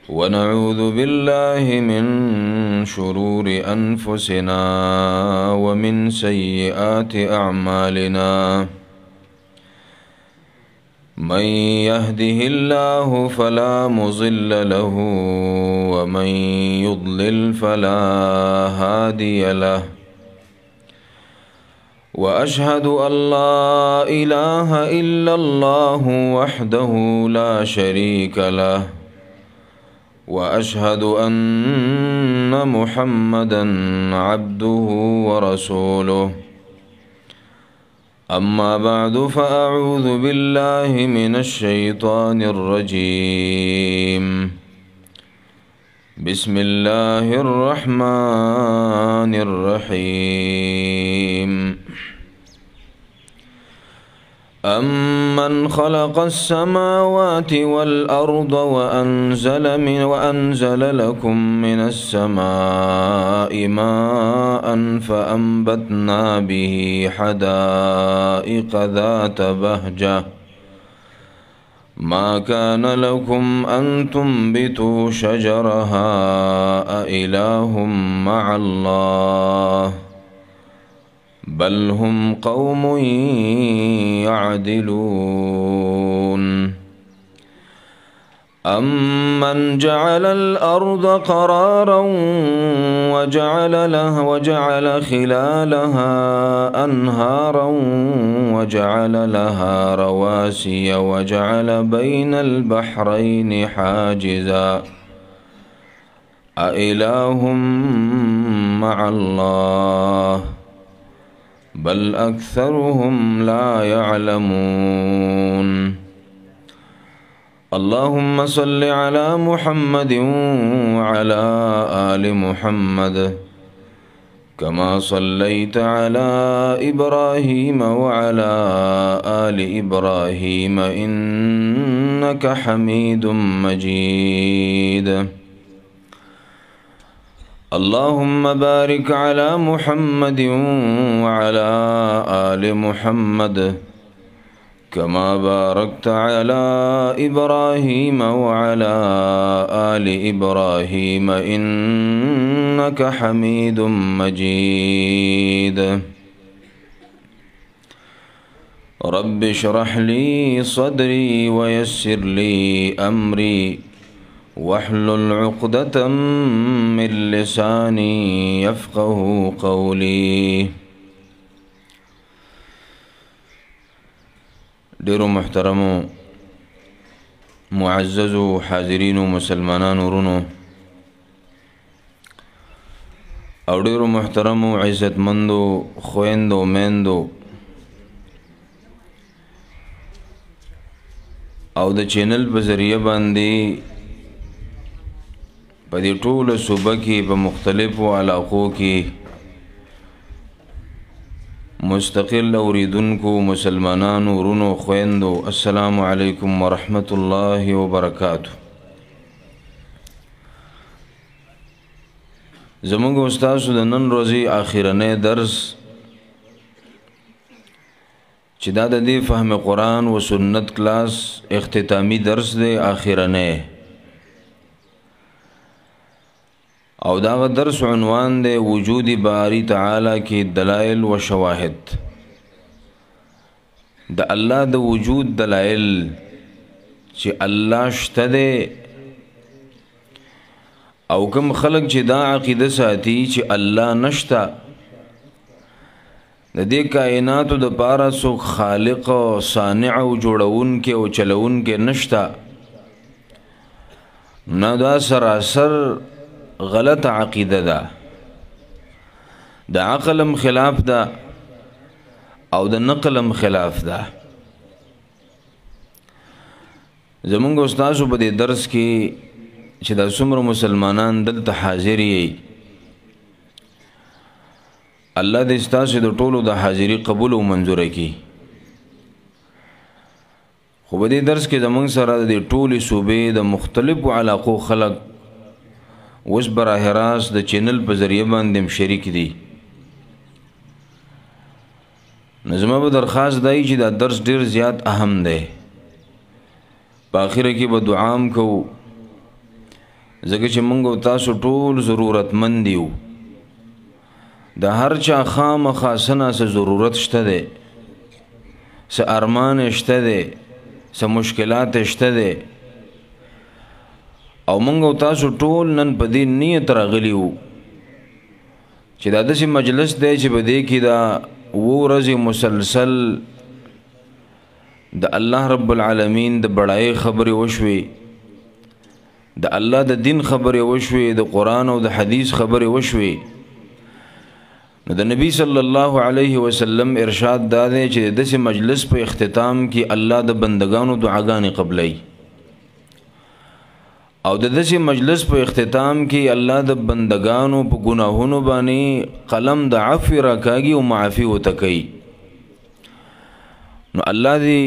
ونعوذ بالله من شرور أنفسنا ومن سيئات أعمالنا. من يهده الله فلا مضل له ومن يضلل فلا هادي له. وأشهد أن لا إله إلا الله وحده لا شريك له. وأشهد أن محمدا عبده ورسوله. أما بعد فأعوذ بالله من الشيطان الرجيم. بسم الله الرحمن الرحيم. أمن خلق السماوات والأرض وأنزل لكم من السماء ماء فأنبتنا به حدائق ذات بهجة ما كان لكم أن تنبتوا شجرها أإله مع الله بل هم قوم يعدلون. أمن جعل الأرض قرارا وجعل خلالها أنهارا وجعل لها رواسي وجعل بين البحرين حاجزا أإله مع الله بل أكثرهم لا يعلمون. اللهم صل على محمد وعلى آل محمد كما صليت على إبراهيم وعلى آل إبراهيم إنك حميد مجيد. اللهم بارك على محمد وعلى آل محمد كما باركت على إبراهيم وعلى آل إبراهيم إنك حميد مجيد. رب اشرح لي صدري ويسر لي أمري واحلل عقدة من لساني يفقه قولي. ډیرو محترمو معززو حاضرینو مسلمانانو ورونو او ډیرو محترمو عزتمندو خویندو میندو او د چینل په ذریعہ باندې په دې ټوله صوبه کې په مختلفو علاقو کې مستقل اوریدونکو مسلمانانو ورونو خویندو السلام علیکم ورحمت الله وبرکاتہ. زموږ استادو د نن ورځې اخیرنی درس چې دا د دې فهم قرآن و سنت کلاس اختتامی درس دی اخیرنی او دا درس عنوان دے وجود باری تعالی کی دلائل و شواہد. دا اللہ دا وجود دلائل چی اللہ شته دے او کم خلق چی دا عقیده ساتی چی اللہ نشتا دا دے کائناتو دا پارا سو خالق و صانع و جوڑون کے و چلون کے نشتا نا دا سراسر غلط عقیده ده دا عقلم خلاف ده او دا نقلم خلاف ده. زمونږ استادو په دې درس کې چې دا څومره مسلمانان دلته حاضر یې الله دې ستاسو د ټولو د حاضری قبول او منظور کړي. خو په دې درس کې زمونږ سره د ټولې صوبې د مختلفو علاقو خلک اوس براه راست د چینل په ذریعہ باندې شریک دي. نظمه به درخواست دی چې دا درس ډیر زیات اهم دی. په اخر کې به دعام کو ځکه چې موږ او تاسو ټول ضرورتمند یو د هر چا خامخا څه نه څه ضرورت شته دی څه ارمان شته دی څه مشکلات شته دی او موږ او تاسو ټول نن په دې نیت راغلي وو چې دا داسې مجلس دی چې په دې کې دا 2 ورځې مسلسل د الله رب العالمین د بڑای خبرې وشوي د الله د دین خبرې وشوي د قرآن او د حدیث خبرې وشوي نو د نبی صلی الله علیه وسلم ارشاد دا دی چې داسې مجلس په اختتام کې الله د بندگانو دعاګانې قبلوي او د داسې مجلس په اختتام کې الله د بندگانو په ګناهونو باندې قلم د عفو راکاږي او معافي ورته کوي نو الله دې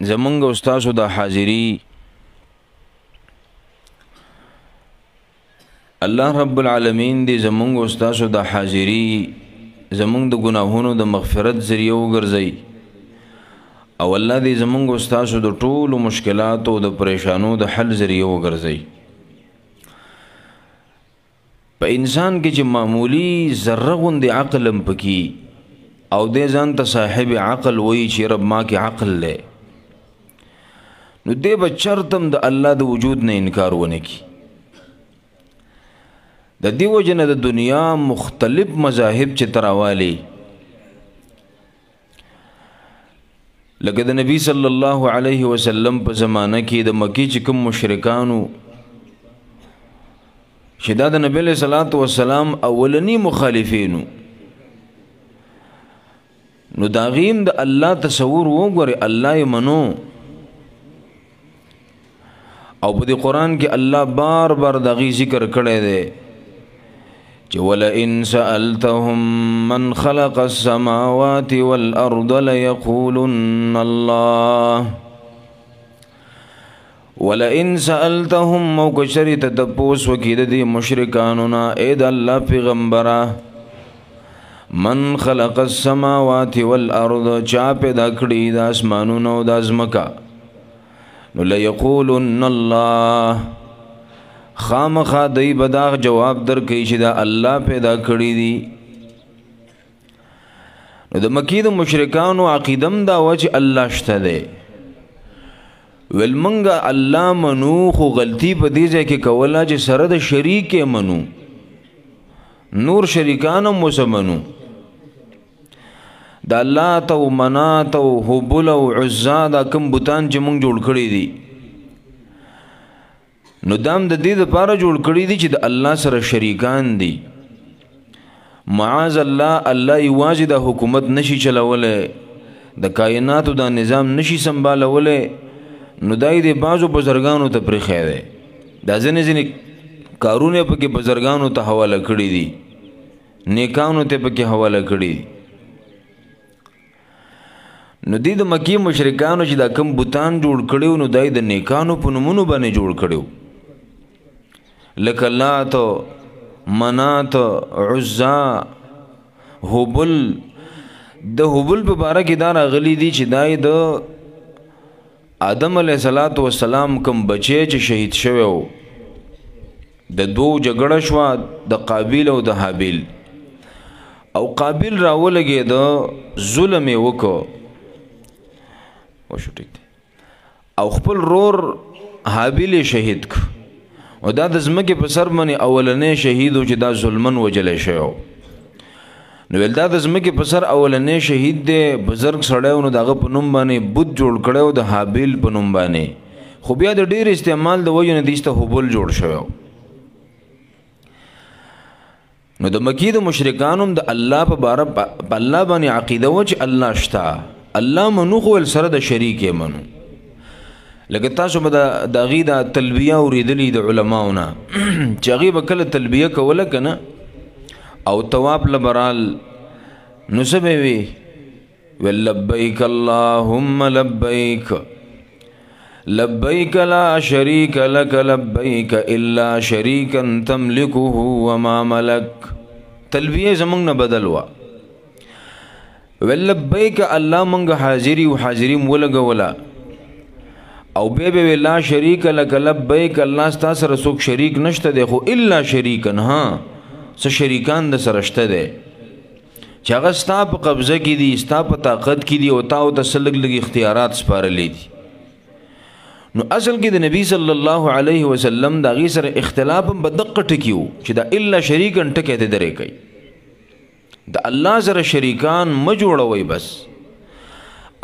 زمونږ او ستاسو د حاضري الله رب العالمین دې زمونږ او ستاسو د حاضري زمونږ د ګناهونو د مغفرت ذریعہ وګرځي او الله دې زمونږ او ستاسو د ټولو مشکلاتو او د پریشانو د حل ذریعہ وګرځي په انسان کې چې معمولی ذره غوندې عقل هم پکې او دې ځان ته صاحب عقل وایي چې رب ما کې عقل دی نو دې به چرتم د الله د وجود نه انکار ونه کي د دې وجه نه د دنیا مختلف مذاهب چې تراوالي لکه د نبی صلی الله علیه وسلم په زمانه کې د مکی چې کوم مشرکانو چې دا د نبی علیہ الصلوۃ والسلام اولنی مخالفینو نو دا غیم د الله تصور وګوري الله یې منو او په دې قرآن کې الله بار بار دغه ذکر کړی دی چې ولئن سألتهم من خلق السماوات والأرض ليقولن الله ولئن سألتهم موکشری تدپوس وکید دی مشرکانونا اید اللہ پیغمبرہ من خلق السماوات والأرض چا پیدا کړي د اسمانونو او د ازمکا نو ليقولن الله خامخا دی بدا جواب در کوي چې دا الله پیدا کړی دي نو د مکی د مشرکانو عقیدم دا و چې الله شته دی ول منګه الله منو خو غلطی په دې ځای کې کوله چې سره د شریک منو نور شریکان هم وسمنو دا لات او منات او حبل او عزا دا کم بوتان چې مونږ جوړ کړی دي نو دام د دې لپاره جوړ کړی دي چې د الله سره شریکان دي معاذ الله الله یوازې د حکومت نشي چلولای د کائناتو دا نظام نشي سنبالولای نو دای دې بازو بزرګانو ته پرخې ده دا ځنې کارونه پکې بزرګانو ته حواله کړی دي نیکانو ته پکې حواله کړی نو دې د مکی مشرکانو چې دا کم بوتان جوړ کړیو نو دای د نیکانو په نومونو باندې جوړ کړیو لکه لات منات عزا حبل د حبل په باره کې دا راغلی دي چې دای د آدم علیہ السلام کم بچی چې شهید شوی و د دو جګړه شوه د قابیل او د حابیل او قابیل راولګي د ظلم یې وکړو وشو ټیک دی او خپل رور حابیل شهید ک او دا د ځمکې په سر باندې اولنې شهید و چې دا ظلمن وجلی شوی نو ول دا د ځمکې په سر اولنې شهید دی بزرګ سړی و نو د هغه په نوم باندې بت جوړ کړی و د حابیل په نوم باندې خو بیا د ډېر استعمال د وجې نه دیسته حبل جوړ شوی نو د مکی د مشرکانو د الله په باره په الله باندې عقیده و چې الله شته الله منو خو ول سره د شریک یې منو لکه تاسو به د هغې دا تلبیه اورېدلي د علماونه چې هغې به کله تلبیه کوله که نه او طواف لبرال نو څه به وي ویل لبیک اللهم لبیک لبیک لا شریک لک لبیک الا شریکا تملکه وما ملک تلبیه زمونږ نه بدل وا ویل لبیک الله مونږ حاضری و حاضری ولګوله او به لا شریک لک لبیک الله ستا سره څوک شریک نشته دی خو الا شریکن ها څه شریکان د سره شته دی چې هغه ستا په قبضه کې دي ستا په طاقت کې دي او تا او ته څه لږ اختیارات سپارلی دي نو اصل کې د نبی صلی الله علیه وسلم د هغې سره اختلاف هم په دقه ټکي و چې دا الا شریکن ټکی ته درې کوي د الله سره شریکان مه جوړوئ بس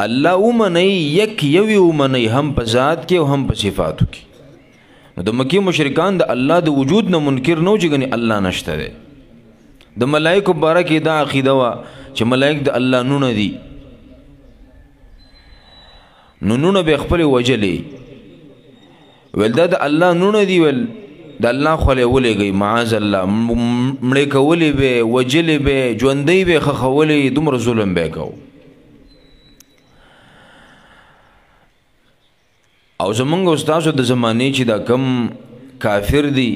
الله ومنئ یک یوی ومنئ هم په ذات کې او هم په صفاتو کې نو د مکی مشرکان د الله د وجود نه منکر نو چې ګنې الله نشته دی د ملائکو باره کې دا عقیده وه چې ملائک د الله نونه دي نو نونه به خپلې وجلې ویل دا د الله نونه دي ویل د الله خولې ولېږئ معاذ الله مړې کولې به وجلې به ژوندۍ به خښولې دومره ظلم به یې کوو او زمونږ استاسو د زمانې چې دا کم کافر دي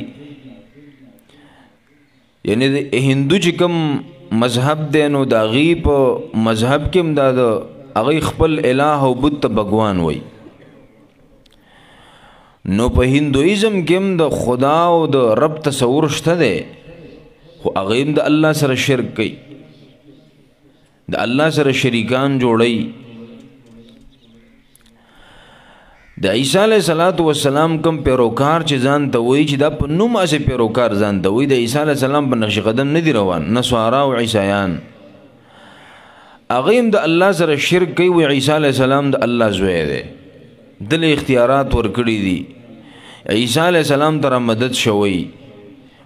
یعنی د هندو چې کم مذهب دی نو د هغې په مذهب کې هم دا د هغې خپل الہ او بت ته بګوان وی نو په هندویزم کې هم د خدا او د رب تصور شته دی خو هغې هم د الله سره شرک کوي د الله سره شریکان جوړوي د عیسی علیه السلام کم پیروکار چې ځان ته وایي چې دا په نوم هسې پیروکار ځان ته وایي د عیسی علیه السلام په نقش قدم نه دي روان نصارا او عیسایان هغې هم د الله سره شرک کوي وایي عیسی علیه السلام د الله زوی دی دل اختیارات ورکړي دي عیسی علیه السلام ته مدد شوی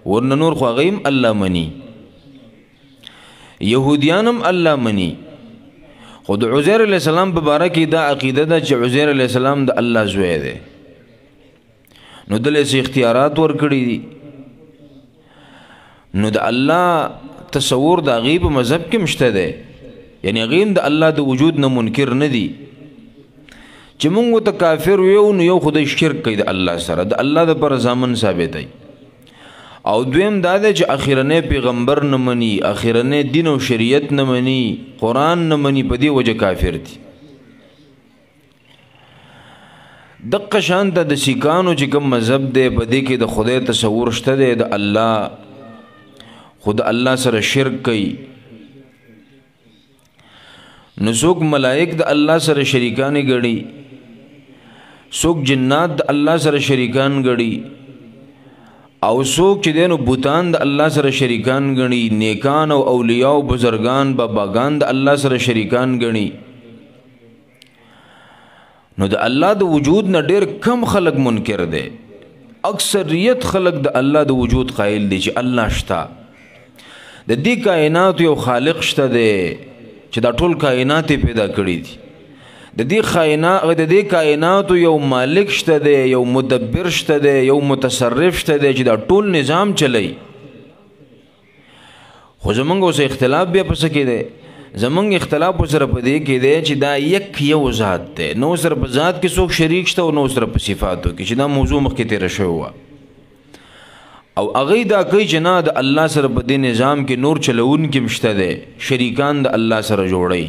ورنه نور خو هغې هم الله مني یهودیان هم الله مني خو د عزیر علیه السلام په باره کې دا عقیده ده چې عزیر علیه السلام د الله زوی دی نو دلې څه اختیارات ورکړي دي نو د الله تصور د هغې په مذهب کې هم شته دی یعنې هغې هم د الله د وجود نه منکر نه دي چې مونږ ورته کافر یو نو یو خدای شرک کوي د الله سره د الله دپاره زامن ثابتوي او دویم دا دی چې اخرنی پیغمبر نه مني اخرنی دین او شریعت نه مني قرآن نه مني په دې وجه کافر دي دقه شانته د سیکانو چې کوم مذهب دی په دې کې د خدای تصور شته دی د الله خو د الله سره شرک کوي نو څوک ملائک د الله سره شریکان ګڼي څوک جنات د الله سره شریکان ګڼي او څوک چې دی نو بوتان د الله سره شریکان ګڼي نیکان او اولیاء او بزرگان باباګان د الله سره شریکان ګڼي نو د الله د وجود نه ډېر کم خلق منکر دی اکثریت خلق د الله د وجود قائل دی چې الله شته د دې کائنات یو خالق شته دی چې دا ټول کائنات پیدا کړي دي د دې کائنات یو مالک شته دی یو مدبر شته دی یو متصرف شته دی چې دا ټول نظام چلی خو زمونږ اوس اختلاف بیا په څه کې دی زمونږ اختلاف سره په دې کې دی چې دا یک یو ذات دی نو سره په ذات کې څوک شریک شته او نو سره په صفاتو کې چې دا موضوع مخکې تېره شوې وه او هغې دا کوي چې نه د الله سره په دې نظام کې نور چلوونکي هم شته دی شریکان د الله سره جوړوي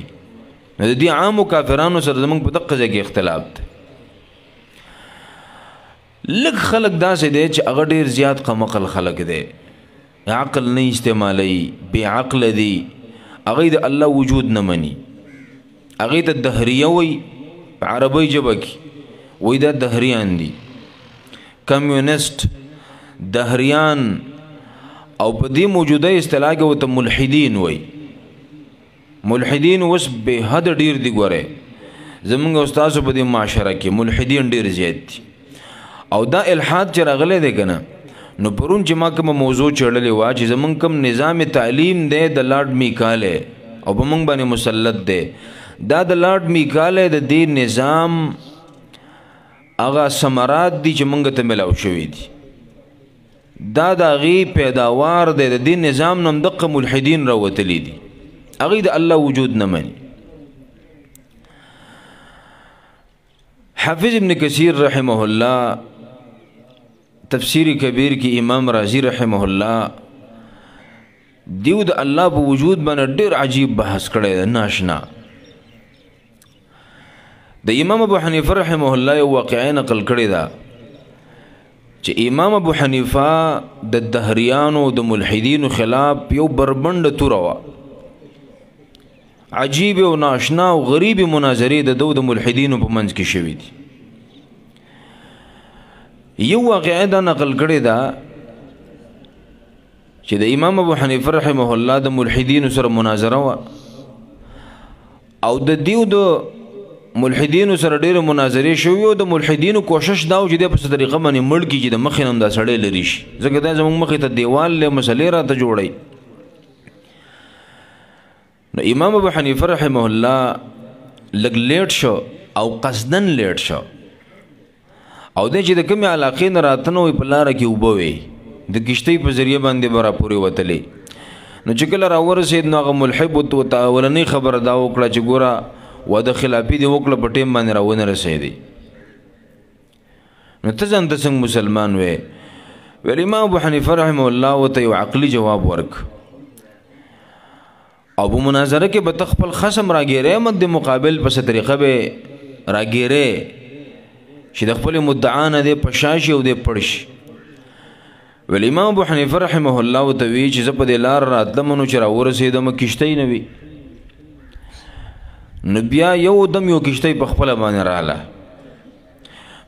نو د دې عامو کافرانو سره زمونږ په دقه ځای کې اختلاف دی لږ خلک داسې دی چې هغه ډېر زیات قمقل خلک دی عقل نه استعمالوي بې عقله دي هغې د الله وجود نه مني هغې ته دهریه وایي په عربۍ ژبه کې وایي دا دهریان دي کمیونسټ دهریان او په دې موجوده اصطلاح کې ورته ملحدین وایي ملحدین اوس بې حده ډېر دي ګورئ زمونږ استاسو په دې معاشره کې ملحدین ډېر زیات دي او دا الحاد چې راغلی دی که نه نو پرون چې ما کومه موضوع چړلې وه چې زمونږ کوم نظام تعلیم دی د لارډ میکالی او په موږ باندې مسلط دی دا د لارډ میکالی د دې نظام هغه ثمرات دي چې موږ ته ملاو شوي دي دا د هغې پیداوار دی د دې نظام نه هم دقه ملحدین راوتلي دي هغې د الله وجود نه مني حافظ ابن کثیر رحمه الله تفسیر کبیر کی امام رازی رحمه الله دیو د الله په وجود باندې ډېر عجیب بحث کړی دی ناشنا د امام ابو حنیفه رحمه الله یو واقعه نقل کړې ده چې امام ابو حنیفه د دهریانو د ملحدینو خلاف یو بربنډ توره وه عجیب او ناشنا او غریب مناظرې د ملحدینو په منځ کې شوي دي یو واقعه دا نقل کړې ده چې د امام ابو حنیفه رحمه الله د ملحدینو سره مناظره وه او د ملحدینو سره ډېرې مناظرې شوي او د ملحدینو کوشش دا و چې دی په څه طریقه باندې مړ کړي چې د مخې نه هم دا سړی لرې شي ځکه دا زموږ مخې ته دیوال له مسلې راته جوړوي نو امام ابو حنیفه رحمه الله لږ لیټ شو او قصدن لیټ شو او دی چې د کومې علاقې نه راته نه وي په لاره کې اوبه وې د کشتۍ په ذریعه باندې به راپورې وتلې نو چې کله راورسېد نو هغه ملحد ورته اولنۍ خبره دا وکړه چې ګوره واده خلافي دې وکړه په ټیم باندې راونه رسېدې نو ته ځان ته څنګه مسلمان وې ویل امام ابو حنیفه رحمه الله ورته یو عقلي جواب ورک او په مناظره کې به ته خپل خصم راګیرې مد مقابل په څه طریقه به راګیرې چې د خپل مدعا نه دی په شا شي او دی پړ شي ویل امام ابو حنیفه رحمه الله ورته وی چې زه په دې لار راتلم نو چې راورسېدم کشتۍ نه وي نو بیا یو دم یو کشتۍ په خپله باندې راغله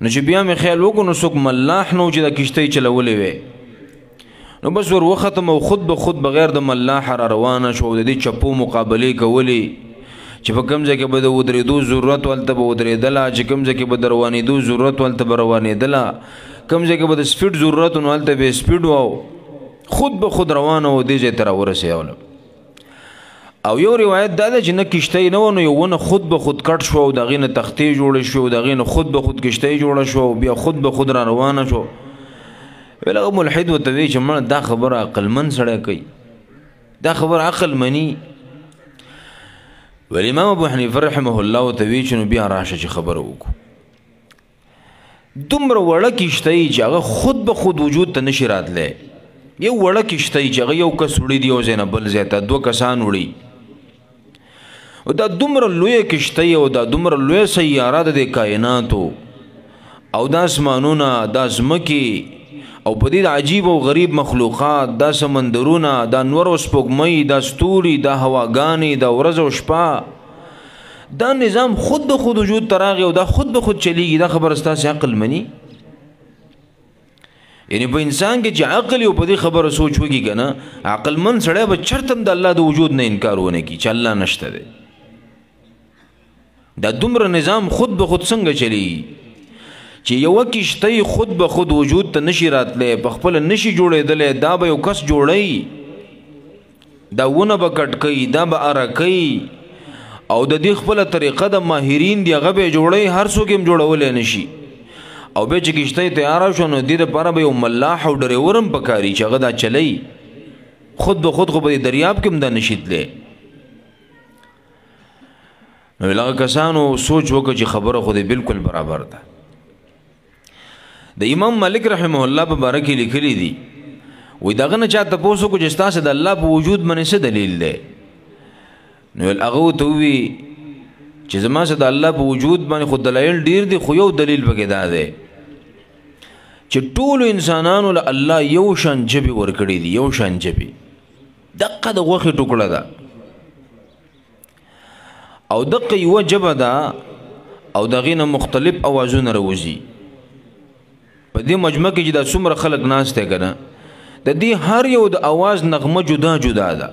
نو چې بیا مې خیال وکړو نو څوک ملاح نه و چې دا کشتۍ چلولې وې نو بس ور وختم او خود به خود بغیر د ملاح را روانه شو د دې چپو مقابلې کولې چې په کوم ځای کې به د ودرېدو ضرورت هلته به ودرېدله چې کوم ځای کې به د روانېدو ضرورت هلته به روانېدله کوم ځای کې به د سپیډ ضرورت نو هلته به سپیډ و خود به خود روانه و دې ځای ته راورسېدله او یو روایت دا ده چې نه کشتۍ نه و نو یو ونه خود به خود کټ شو او د هغې نه تختې جوړې شوې او د هغې نه خود به خود کشتۍ جوړه شوه او بیا خود به خود را روانه شو ویل هغه ملحد ورته وایي چې مړه دا خبره عقلمند سړی کوي دا خبره عقل مني ویل امام ابو حنیفه رحمه الله ورته وایي چې نو بیا راشه چې خبره وکړو دومره وړه کشتۍ چې هغه خود به خود وجود ته نشي راتلی یو وړه کشتۍ چې هغه یو کس وړي دی یو ځای نه بل ځای ته دوه کسان وړي او دا دومره لویه کشتۍ او دا دومره لویه سیاره ده د کائناتو او دا اسمانونه دا ځمکې او په دې عجیب او غریب مخلوقات دا سمندرونه دا نور او سپوږمۍ دا ستوري دا هواګانې دا ورځ او شپه دا نظام خود به خود وجود ته راغی او دا خود به خود چلیږي دا خبره ستاسې عقل مني یعنی په انسان کې چې عقل یو په دې خبره سوچ وکړي که نه عقلمند سړی به چرته هم د الله د وجود نه انکار ونه کړي چې الله نشته دی دا دومره نظام خود به خود څنګه چلیږي چې یوه کشتۍ خود به خود وجود ته نشي راتلی په خپله نشي جوړېدلی دا به یو کس جوړوي دا ونه به کټ کوي دا به اره کوي او د دې خپله طریقه د ماهرین دی هغه به یې جوړوي هر څوک یې جوړولی نشي او بیا چې کشتۍ تیاره شوه نو دې دپاره به یو ملاح او ډریور هم پکاري چې هغه دا چلی خود به خود خو په دې دریاب کې هم دا نشي تلی نو هغه کسانو سوچ وکړه چې خبره خو دې بالکل برابر ده د امام مالک رحمه الله په باره کې لیکلي دي وایي د هغه نه چا تپوس وکړو چې ستاسې د الله په وجود باندې څه دلیل دی نو هغه ورته ووایي چې زما څه د الله په وجود باندې خو دلایل ډېر دي خو یو دلیل پکې دا دی چې ټولو انسانانو له الله یو شان ژبې ورکړي دي یو شان ژبې دقه د غوښې ټوکړه ده او دقه یوه ژبه ده او د هغې نه مختلف اوازونه راوځي په دې مجمع کې چې دا څومره خلک ناست دی که نه د دې هر یو د اواز نغمه جدا جدا ده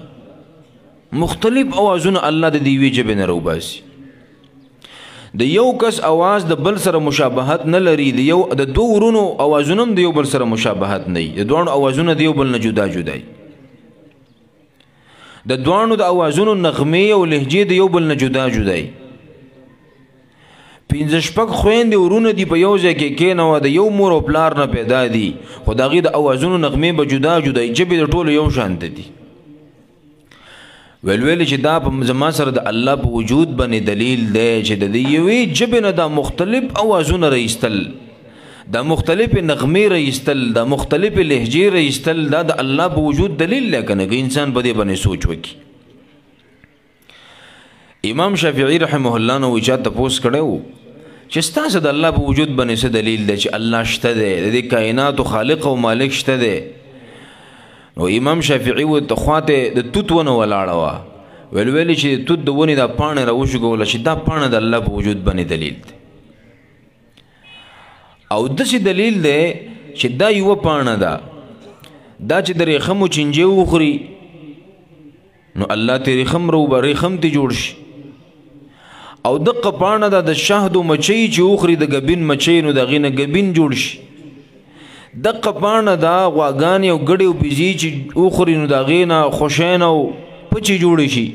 مختلف اوازونه الله د دې یوې ژبې نه راوباسي د یو کس اواز د بل سره مشابهت نه لري د دوه ورونو اوازونه هم د یو بل سره مشابهت نه وي د دواړو اوازونه د یو بل نه جدا جدا وي د دواړو د اوازونو نغمې او لهجې د یو بل نه جدا جدا وي پنځه شپږ خویندې ورونه دي په یو ځای کې کېنوه د یو مور او پلار نه پیدا دي خو د هغې د اوازونو نغمې به جدا جدا وي ژبې د ټولو یو شانته دي ویل چې دا زما سره د الله په وجود باندې دلیل دی چې د دې یوې ژبې نه دا مختلف اوازونه رایستل دا مختلف نغمې رایستل دا مختلف لهجې رایستل دا د الله په وجود دلیل دی که نه که انسان په دې باندې سوچ وکړي امام شافعي رحمه الله نه وایي چا تپوس کړی و چې ستاسو د الله په وجود باندې څه دلیل دی چې الله شته دی د دې کائناتو خالق او مالک شته دی نو امام شافعي و ته خواته د توت ونه ولاړه وه ویل چې توت د ونې دا پاڼې راوشګوله چې دا پاڼه د الله په وجود باندې دلیل دی او داسې دلیل دی چې دا یوه پاڼه ده دا چې د ریخمو چینجې وخوري نو الله ته ریخم ریخم ته جوړ شي او دقه پاڼه ده د شهدو مچۍ چې وخوري د ګبین مچۍ نو د هغې نه ګبین جوړ شي دقه پاڼه ده غواګانې او ګډې او بیزې چې وخوري نو د هغې نه خوشین او پچې جوړې شي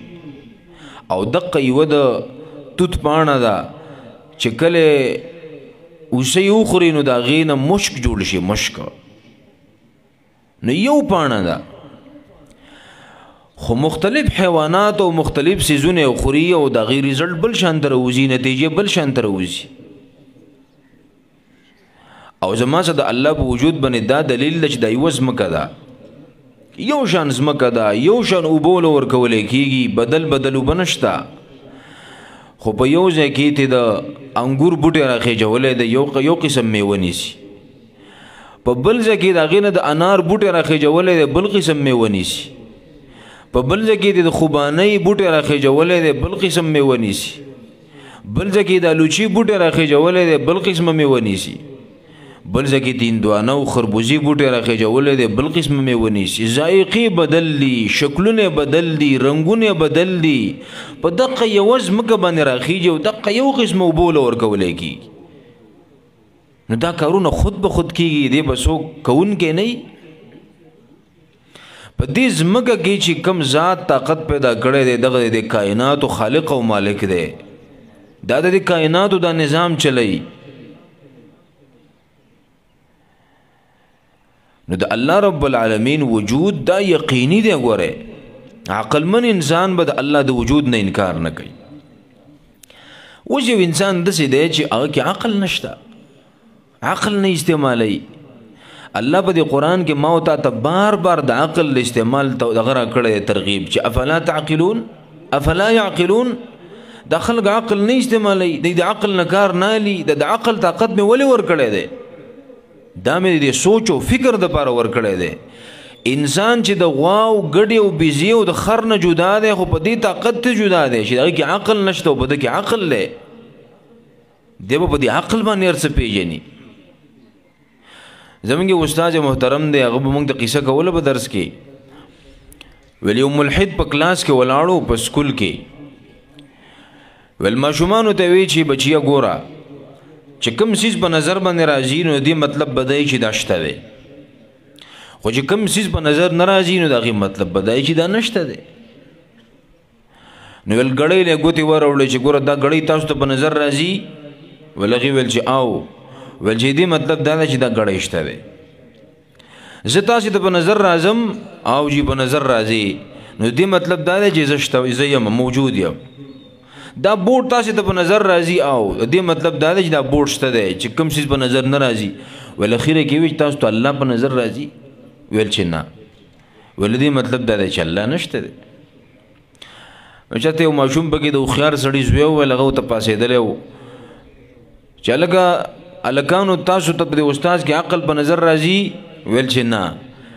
او دقه یوه د توت پاڼه ده چې کله اوسۍ وخوري نو د هغې نه مشک جوړ شي مشک نو یو پاڼه ده خو مختلف حیوانات او مختلف سیزونه خوري او د غیر رزلټ بل شان تر وزي نتیجه بل شان تر وزي او زما سره د الله په وجود باندې دا دلیل چې د یو زمکه ده یو شان زمکه ده یو شان وبول ورکول کیږي بدل بدل وبنشتا خو په یو ځای کې ته د انګور بوټي راخې جوړلې د یو قسم میوه نیسي په بل ځای کې د غینه د انار بوټي راخې جوړلې د بل قسم میوه نیسي په بل ځای کې د خوبانۍ بوټي راخې جوړلې د بل قسم میوه نیسي بل ځای کې د الوچي بوټي راخې جوړلې د بل قسم میوه نیسي بل ځای کې د هندوانه او خربوزي بوټي راخې جوړلې د بل قسم میوه نیسي ذایقې بدل دي شکلونه بدل دي رنگونه بدل دي په دقه یو ځمکه باندې راخېږي او دقه یو قسم اوبه ورکولی کېږي نو دا کارونه خود به خود کېږي دی به څوک کوونکی نه په دې ځمکه کې چې کم ذات طاقت پیدا کړی دی دغه د کائناتو خالق او مالک دی دا د کائناتو دا نظام چلی نو د الله رب العالمین وجود دا یقیني دی ګوره عقلمن انسان به د الله د وجود نه انکار نه کوي اوس یو انسان داسې دی چې هغه کې عقل نشته عقل نه استعمالوي الله په دې قرآن کې ما او تا ته بار بار د عقل استعمال دغه راکړی ترغیب چې افلا تعقلون افلا یعقلون دا خلک عقل نه استعمالوي د عقل نه کار نه اخلي د عقل طاقت مې ولې ورکړی دی دا مې د سوچ او فکر دپاره ورکړی دی انسان چې د غوا او ګډې او بیزې او د خر نه جدا دی خو په دې طاقت ته جدا دی چې هغې کې عقل نشته او په ده کې عقل دی دی به په دې عقل باندې هر څه پېژني زمونږ استاد محترم دی هغه به موږ ته قصه کوله په درس کې ویل یو ملحد په کلاس کې ولاړو په سکول کې ویل ماشومانو ته وی چې بچیا ګوره چې کوم څیز په نظر باندې راځي نو دې مطلب بدای چې دا شته دی خو چې کوم څیز په نظر نه راځي نو د هغې مطلب بدای چې دا نشته دی نو ویل ګړۍ له ګوتې وروړې چې ګوره دا ګړۍ تاسو ته په نظر راځي ویل هغې ویل چې او ویل چې دې مطلب دا ده چې دا ګړۍ شته دی زه تاسې ته په نظر راځم او جی په نظر راځي نو دې مطلب دا دی چې زه یم موجود یم دا بورډ تاسې ته په نظر راځي او دې مطلب دا دی چې دا بورډ شته دی چې کوم څیز په نظر نه راځي ویل اخیره کې وی چې تاسو ته الله په نظر راځي ویل چې نه ویل دې مطلب دا دی چې الله نشته دی چاته یو ماشوم پکې د هوښیار سړي زوی وویل هغه ورته پاڅېدلی و چې هلکه هلکانو تاسو ته په دې استاد کې عقل په نظر راځي ویل چې نه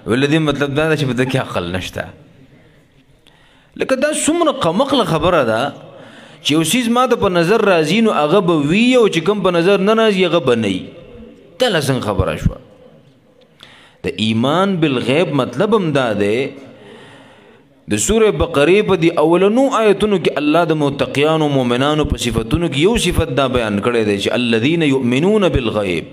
ویل دې مطلب دا ده چې په ده کې عقل نشته لکه دا څومره قمقله خبره ده چې یو څیز ما ته په نظر راځي نو هغه به وي او چې کوم په نظر نه راځي هغه به نه وي دا لا څنګه خبره شوه د ایمان بالغیب مطلب هم دا دی د سوره بقره په دی اولنو آیتونو کې الله د متقیانو مؤمنانو په صفاتونو کې یو صفت دا بیان کړی دی چې الذین یؤمنون بالغیب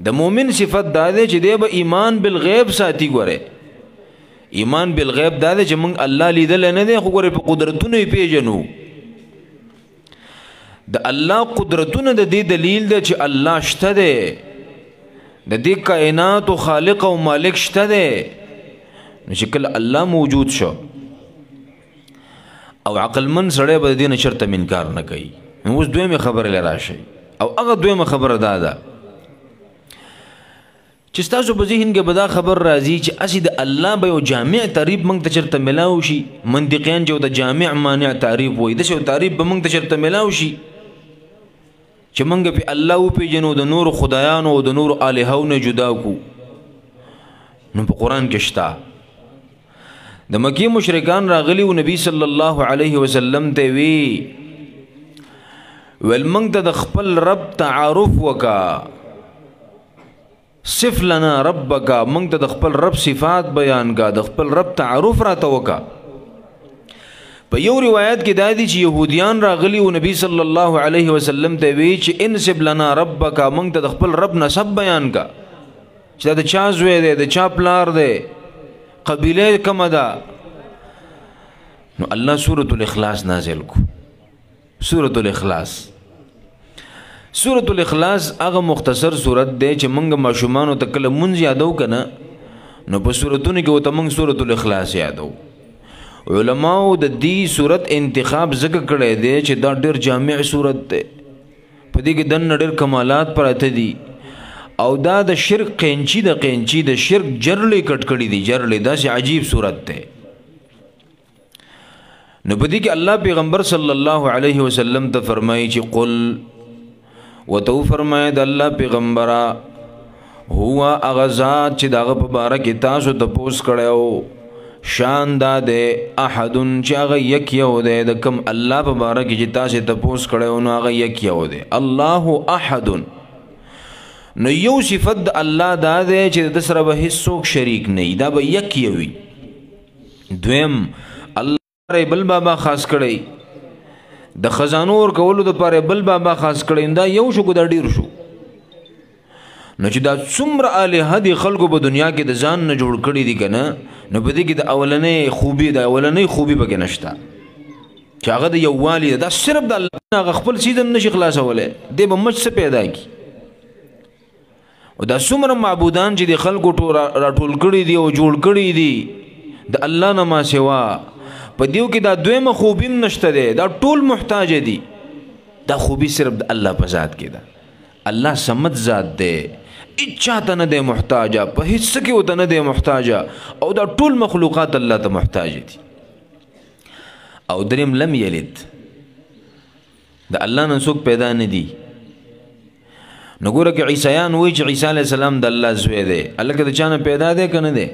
د مؤمن صفت دا دی چې دی به ایمان بالغیب ساتي ګوره ایمان بالغیب دا دی چې موږ الله لیدلی نه دی خو ګوره په قدرتونو یې پیژنو د الله قدرتونه د دې دلیل دی چې الله شته دی د دې کائناتو خالق او مالک شته دی نو چې کله الله موجود شو او عقلمن سړی به د دې نه چېرته انکار نه کوي نو اوس دویمې خبرې له راشئ او هغه دویمه خبره دا ده چې ستاسو په ذهن کې به دا خبر راځي چې هسې د الله به یو جامع تعریف موږ ته چېرته میلاو شي منطقیان چې د جامع مانع تعریف وایي داسې یو تعریف به موږ ته چېرته میلاو شي چې موږ په الله وپېژنو د نور خدایانو او د نور الهو نه جدا کو نو په قرآن کې شته د مکی مشرکان راغلی و نبی صلی الله علیه وسلم ته وی ول موږ ته د خپل رب تعارف وکا صف لنا ربک موږ ته د خپل رب صفات بیان کا د خپل رب تعارف راته وکا په یو روایت کې دا دي چې يهوديان راغلي او نبی صلی الله علیه وسلم ته وی چې انسب لنا ربک موږ ته د خپل رب نسب بیان کا چې دا چا زوی دی د چا پلار دی قبیله کومه ده نو الله سورۃ الاخلاص نازل کو سورۃ الاخلاص هغه مختصر سورۃ دی چې موږ ماشومان ته کله مونږ یادو کنه نو په سورۃونو کې وته موږ سورۃ الاخلاص یادو علماء د دې سورۃ انتخاب ذکر کړی دی چې دا ډېر جامع سورۃ دی په دې کې د ډېر کمالات پراته دي او دا د شرک قینچی د شرک جرلې کټ کړي دي جرلې دا سي عجیب سورۃ ده نو په دې کې الله پیغمبر صلی الله علیه وسلم ته فرمایي چې قل وتو فرمایي د الله پیغمبره هو اغزاد چې دغه په باره کې تاسو ته پوس کړو شان دا ده احد چې هغه یک یو ده د کوم الله په باره کې چې تاسو ته پوس کړو نو هغه یک یو ده الله احد نو یو صفت د الله دا ده چې د سره به هیڅوک شریک نه دا به یک وي دویم الله بل بابا خاص کړی د خزانو ور کولو د پاره بل بابا خاص کړی دا یو شو کو دا ډیر شو نو چې دا څومره الہ دي خلکو په دنیا کې د ځان نه جوړ کړی دي کنه نو په دې کې د اولنې خوبي پکې نشته چې هغه د یووالي دا صرف د الله خپل سیدم نشي خلاصوله دی به مچ څه پیدا کی او دا څومره معبودان چې د خلکو راټول کړي دي او جوړ کړي دي د الله نه ما سوا په دیو کې دا دویمه خوبي نشته دی دا ټول محتاج دي دا خوبي صرف د الله په ذات کې ده الله صمد ذات دی اچا ته نه دی محتاج په هیڅ کې وته نه دی محتاج او دا ټول مخلوقات الله ته محتاج دي او دریم لم یلد د الله نه څوک پیدا نه دي نو ګوره کې عیسایان وایي چې عیسی علیه السلام د الله زوی دی هلکه د چا نه پیدا دی که نه دی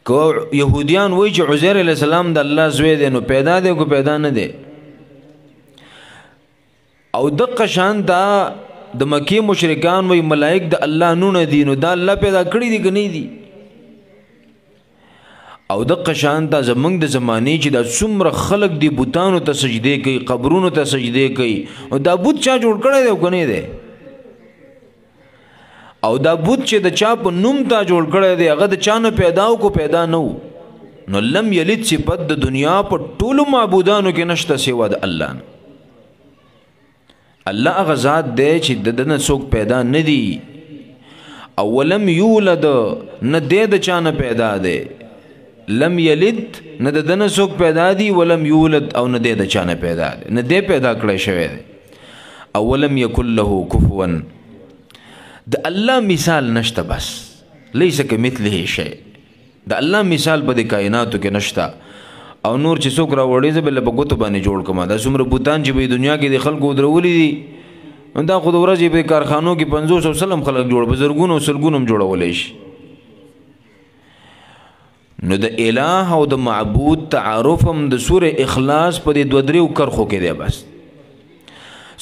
که یهودیان وایي چې عزیر علیه السلام د الله زوی دی نو پیدا دی که پیدا نه دی او دقه شان دا د مکی مشرکان وایي ملائک د الله نونه دي نو دا الله پیدا کړي دي که نه دي او دقه شان دا زمونږ د زمانې چې دا څومره خلک دی بوتانو ته سجدې کوي قبرونو ته سجدې کوي او دا بوت چا جوړ کړی دی او که نه دی او دا بوت چې د چا په نوم تا جوړ کړی دی هغه د چا نه پیدا او کو پیدا نه و نو لم یلد صفت د دنیا په ټولو معبودانو کې نشته سوا د الله نه الله هغه ذات دی چې د ده نه څوک پیدا نه دي او ولم یولد نه دی د چا نه پیدا دی لم یلد نه د دنه څوک پیدا دی ولم یولد او نه د چا نه پیدا دی نه دی پیدا کړی شوی دی او ولم یکن له کفوا د الله مثال نشته بس لیس کمثله شیء د الله مثال په د کائناتو کې نشته او نور چې څوک راوړي زه بل په ګوتو باندې جوړ کړم دا څومره بوتان چې په دنیا کې د خلکو درولي دي دا خو د ورځې په کارخانو کې 500 او سلم خلک جوړ بزرګونو او سلګونو جوړولی شي نو د الہ او د معبود تعارف هم د سوره اخلاص په دې دوه دریو کرخو کې دی بس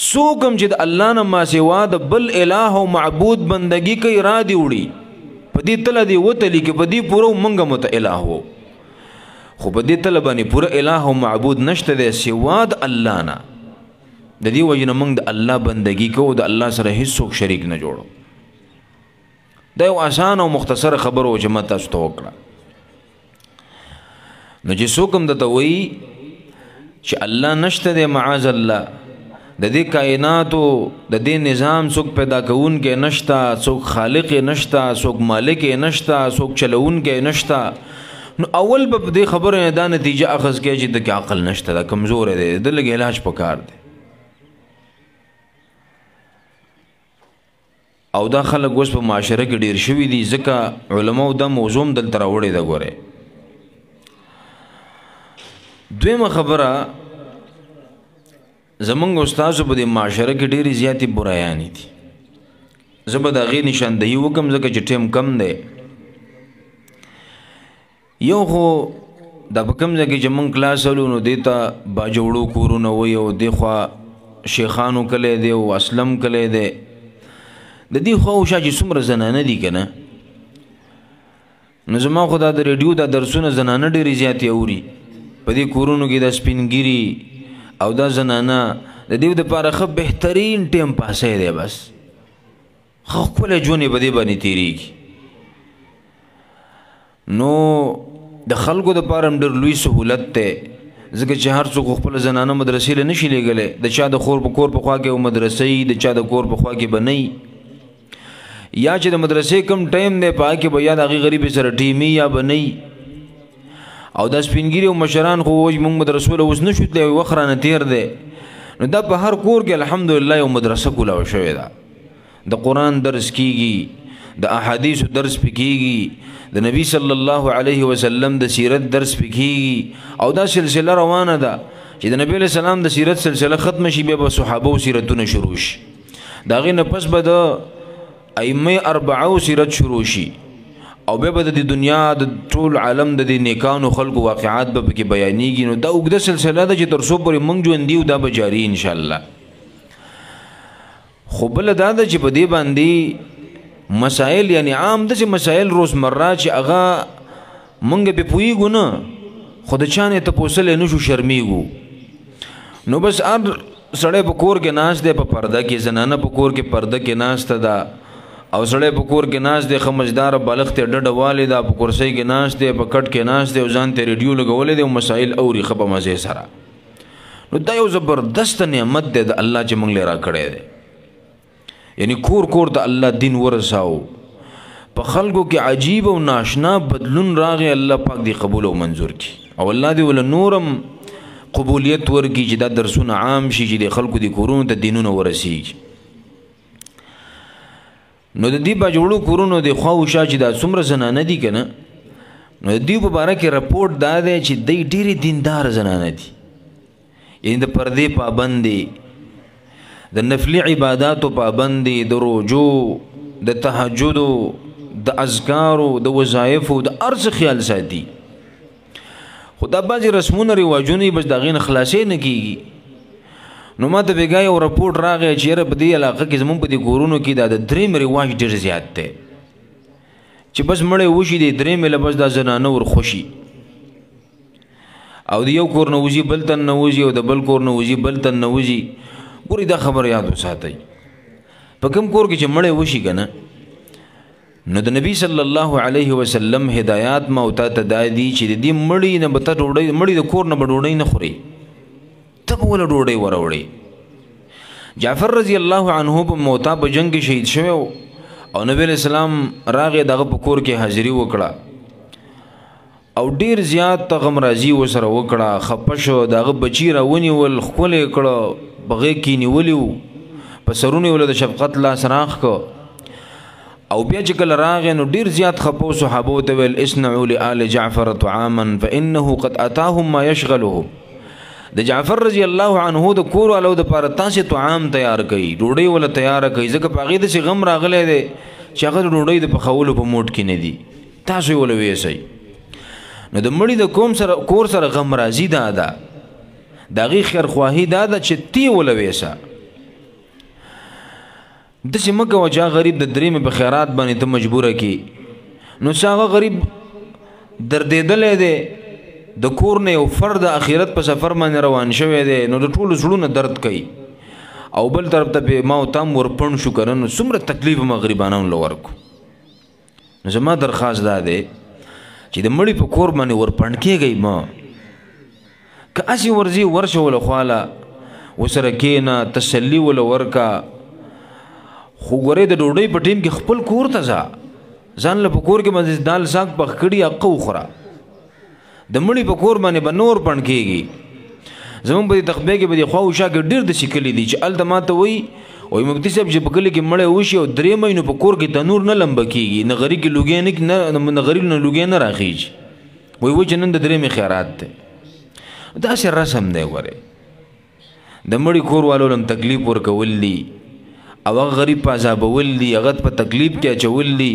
څوک هم چې د الله نه ما سوا د بل الہ او معبود بندگی کوي را دی وړي په دې تله دی وتلی کې په دې پوره مونږ مت الہ وو خو په دې تله باندې پوره الہ او معبود نشته دی سوا د الله نه د دې وجه نه مونږ د الله بندگی کوو د الله سره هیڅوک شریک نه جوړو دا یو آسان او مختصر خبر او جمع تاسو ته وکړه نو چې څوک هم درته وایي چې الله نشته دی معاذ الله د دې کائناتو د دې نظام څوک پیدا کوونکی نشته څوک خالق نشته څوک مالک نشته څوک چلوونکی نشته نو اول به دې خبره نه دا نتیجه اخذ کې چې د عقل نشته دا کمزور دی د لږ علاج پکار دی او دا خلک اوس په معاشره کې ډیر شوي دي ځکه علماو دا موضوع دلته راوړې ده ګورئ دویمه خبره زمونږ استادو په دې معاشره کې ډېرې زیاتې برایانې دي. زه به د هغې نشاندهي وکړم ځکه چې ټیم کم دی. یو خو دا په کوم ځای کې چې موږ کلاس ولو نو دې ته باجوړو کورونه وایي او دې خوا شیخانو کلی دی او اسلم کلی دی. د دې خوا او شا چې څومره زنانه دي که نه نو زما خو دا د ریډیو دا درسونه زنانه ډېرې زیاتې اوري په دې کورونو کې دا سپینګیري او دا زنانه د دې دپاره ښه بهترین ټیم پاسی دی. بس ښه ښکلی ژوند یې په دې باندې تېرېږي. نو د خلکو دپاره هم ډېر لوی سهولت دی ځکه چې هر څوک خپله زنانه مدرسې له نشي لیږلی. د چا د کور په خوا کې مدرسه وي د چا د کور په خوا کې به نه یا چې د مدرسې کم ټایم دی په هغه کې به یا د هغې غریبې سره ټیمي یا به نه او دا سپینګیري او مشران خو وایي موږ مدرسو له اوس نه شو تللی وخت رانه تېر دی. نو دا په هر کور کې الحمدلله یو مدرسه کولاو شوې ده. د قرآن درس کیږي د احادیثو درس پې کیږي د نبی صلی الله علیه وسلم د سیرت درس پې کیږي او دا سلسله روانه ده چې د نبی علیه السلام د سیرت سلسله ختمه شي بیا به صحابو سیرتونه شروع شي. د هغې نه پس به د ائمه اربعو سیرت شروع شي او بیا به د دنیا د ټول عالم د دې نیکانو خلکو واقعات به پکې بیانېږي. نو دا اوږده سلسله ده چې تر څو پورې موږ ژوندي یو دا به جاري انشاءالله. خو بله دا ده چې په دې باندې مسائل یعنی عام داسې مسایل روزمره چې هغه موږ پې پوهېږو نه خو د چا نه یې تپوسلی نه شو شرمېږو. نو بس هر سړی په کور کې ناست دی په پرده کې زنانه په کور کې پرده کې ناسته ده او سړی په کور کې ناست دی ښه مزداره بالغ ته ډډه والې ده په کرسۍ کې ناست دی په کټ کې ناست دی او ځان ته ریډیو لګولی دی او مسایل اوري ښه په مزې سره. نو دا یو زبردست نعمت دی د الله چې موږ لی راکړی دی. یعنی کور کور ته الله دین ورساو په خلکو کې عجیب او ناشنا بدلون راغی. الله پاک دی قبول او منظور کی او الله دی ولا نورم قبولیت ورکی چې دا درسونه عام شي چې د خلکو د کورونو ته دینونه ورسیږي. نو د دې باجوړو کورونو د خوا و شا چې دا څومره زنانه دي که نه نو د دې په باره کې رپورټ دا دی چې دی ډېرې دیندار زنانه دي. یعنې د پردې پابند دي د نفلي عباداتو پابند دي د روجو د تهجدو د اذکارو د وظایفو د هر څه خیال ساتي. خو دا بعضې رسمونه رواجونه بس د هغې نه خلاصې نه کېږي. نو ما ته بېګا یو رپورټ راغی چې یاره په دې علاقه کې زمونږ په دې کورونو کې دا د درېم رواج ډېر زیات دی چې بس مړی وشي د درېمې له بس دا زنانه ورخوشي او د یو کور نه وځي بل تن نه وځي او د بل کور نه وځي بل تن نه وځي. ګورې دا خبر یاد وساتئ په کوم کور کې چې مړی وشي که نه نو د نبی صلی الله علیه وسلم هدایات ما او تا ته دا دي چې د دې مړي نه به ته ډوډۍ مړي د کور نه به ډوډۍ نه خوري ته به وله ډوډۍ وروړې. جعفر رضی الله عنه په موتا په جنګ کې شهید شوی او نبی علیہ السلام راغې دغه په کور کې حاضري وکړه او ډېر زیات غمرازي ورسره وکړه. خفه شو د هغه بچي راونیول ښکلی کړه په غېږ کې نیولي وو په سرونه یې له د شفقت لاس راخ کړه او بیا چې کله راغی نو ډېر زیات خفه و. صحابو ته ویل اصنعوا لآل جعفر طعاما فانه قد اتاهم ما يشغلهم. د جعفر رضی الله عنه د کور والو دپاره تاسې طعام تیار کوي ډوډۍ وله تیاره کوي ځکه په هغې داسې غم راغلی دی چې هغه د ډوډۍ د پخولو په موډ کې نه دي تاسو یې وله ویسئ. نو د مړي د کور سره غم راځي دا ده د هغې خیرخواهي دا ده چې تی وله ویسه داسې مه کوه چې هغه غریب د درېمې په خیرات باندې ته مجبوره کړي نو چې هغه غریب دردېدلی دی د کور نه یو فرد د آخرت په سفر باندې روان شوی دی نو د ټولو زړونه درد کوي او بل طرف ته پې ما او تام ورپڼ شو که نه نو څومره تکلیف هم غریبانانو له ورکو. نو زما درخواست دا دی چې د مړي په کور باندې ورپڼ کېږئ مه که هسې ورځي ورشه وله خواله ورسره کښېنه تسلي وله ورکه خو ګورې د ډوډۍ په ټیم کې خپل کور ته ځه ځان له په کور کې باندې دال ساګ پخ کړي هغه وخوره د مړي په کور باندې به نور پڼ کېږي. زمونږ په دې تخبې کې به دې خوا و شا کې ډېر داسې کلي دي چې هلته ما ته وایي وایي مفتي صاحب چې په کلي کې مړی وشي او 3 مهینو په کور کې تنور نه لمبه کېږي نه غریب کې لوګی نه غریب نه لوګی نه راخېږي وایي چې نن د 3 خیرات دی. داسې رسم دی ګورې د مړي کور والو لم تکلیف ورکول دي او غریب په عذابول دي هغه په تکلیف کې اچول دي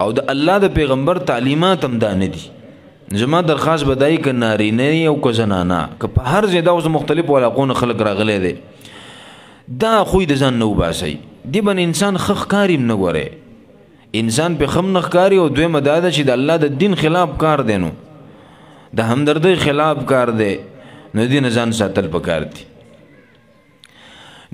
او د الله د پیغمبر تعلیمات هم دا نه دي زما درخواست بدای ک نارینه او ک زنانه ک په هر ځای دا اوس مختلف علاقون خلق راغلي دي دا خو د ځان نو باسي دی بن انسان خخ کاریم نه غوري انسان په خم نخکاری او دوی مداده چې د الله د دین خلاف کار دینو د همدردی خلاف کار دی نو دین ځان ساتل پکار دي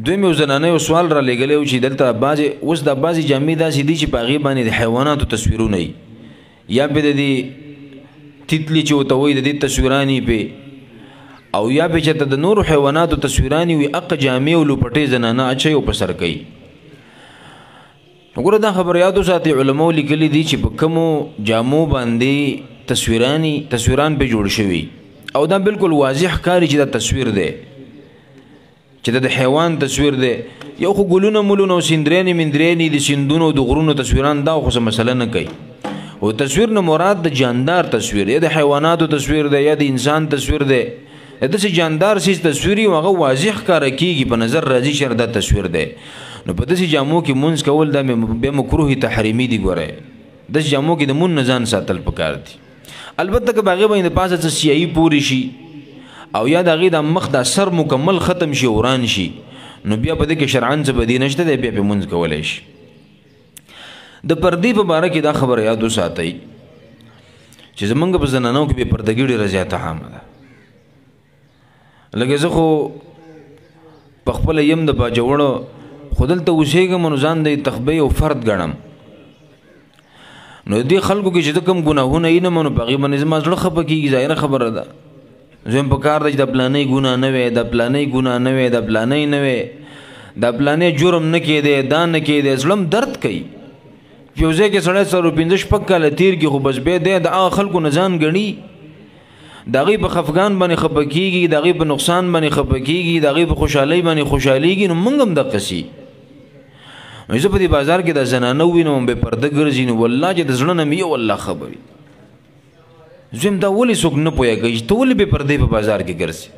دوی مې زنانه یو سوال را لګلې او چې دلته بعضی اوس د بعضی جامې داسې دي چې په هغې باندې د حیواناتو تصویرونه یا به د دې تیتلی چې ورته وایي د دې تصویرانې پې او یا به چې د نورو حیواناتو تصویرانې وي هغه جامې او لوپټې زنانه اچوي او په سر کوي وګوره دا خبر یادو ساتي علماء لیکلي دي چې په کومو جامو باندې تصویران په جوړ شوي او دا بالکل واضح کاری چې دا تصویر دی چې د حیوان تصویر دی یو خو ګلونه مولونه او سندرېنې مندرېنې د سیندونو د غرونو تصویران دا خو څه مسله نه کوي او تصویر نه مراد د جاندار تصویر یا د حیواناتو تصویر دی یا د انسان تصویر دی داسې جاندار سیز تصویر وي هغه واضح ښکاره کېږي په نظر راځي چې دا تصویر دی نو په داسې جامو کې مونځ کول دا بیا مکروه تحریمي دي ګورئ داسې جامو کې د مونځ نه ځان ساتل پکار دي البته که په هغې باندې د پاسه څه سیایي پورې شي او یا د هغې د مخ دا سر مکمل ختم شي وران شي نو بیا په دې کې شرعاً څه بدي نشته دی بیا پې مونځ کولی شي د پردې په باره کې دا خبره یاد وساتئ چې زمونږ په زنانو کې بې پردګي ډېره زیاته عامه ده لکه زه خو په خپله یم د باجوړو خو دلته اوسېږم نو ځان د تخبې او فرد ګڼم نو دې خلکو کې چې د کوم ګناهونه یې نه منو په هغې باندې زما زړه خفه کېږي ظاهره خبره ده زه یم په کار ده چې د پلانۍ ګناه نه وی د پلانۍ ګناه نه وی د پلانۍ نه وی د پلانۍ جرم نه کېدی دا نه کېدی زړه م درد کوي یو ځای کې سړی 115 شپږ کاله تېر کړي خو بس بیا دی د هغه خلکو نه ځان ګڼي د هغې په خفګان باندې خفه کېږي د هغې په نقصان باندې خفه کېږي د هغې په خوشحالۍ باندې خوشحالېږي نو موږ هم دقسې زه په دې بازار کې د زنانه ووینم بې پرده ګرځي نو والله چې د زړه نه مې یو الله خبري زه یم دا ولې څوک نه پوهېږي چې ته ولې بې پردې په بازار کې ګرځې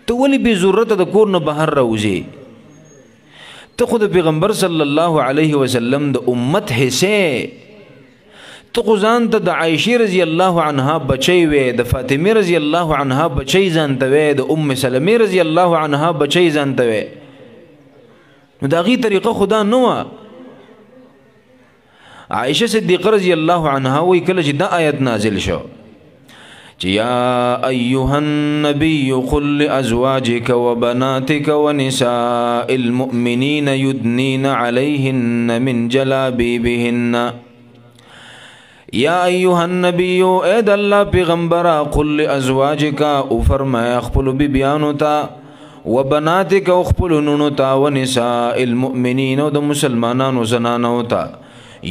ته ولې بې ضرورته د کور نه بهر راوځې ته خو د پیغمبر صلی الله علیه وسلم د امت حصې ته خو ځان ته د عایشې رضی الله عنها بچی وې د فاطمې رضی الله عنها بچی ځان ته وې د ام سلمې رضی الله عنها بچی ځان ته وې نو د هغې طریقه خدا نه وه عایشه صدیقه رضی الله عنها وایي کله چې دا آیت نازل شو چې یا ایها النبي قل لازواجك وبناتك ونساء المؤمنین یدنین علیهن من جلابیبهن یا ایها النبی اے د الله پیغمبره قل لازواجك او فرمایا خپلو بیبیانو ته وبناتک او خپلو نونو ته ونساء المؤمنین او د مسلمانانو زنانو ته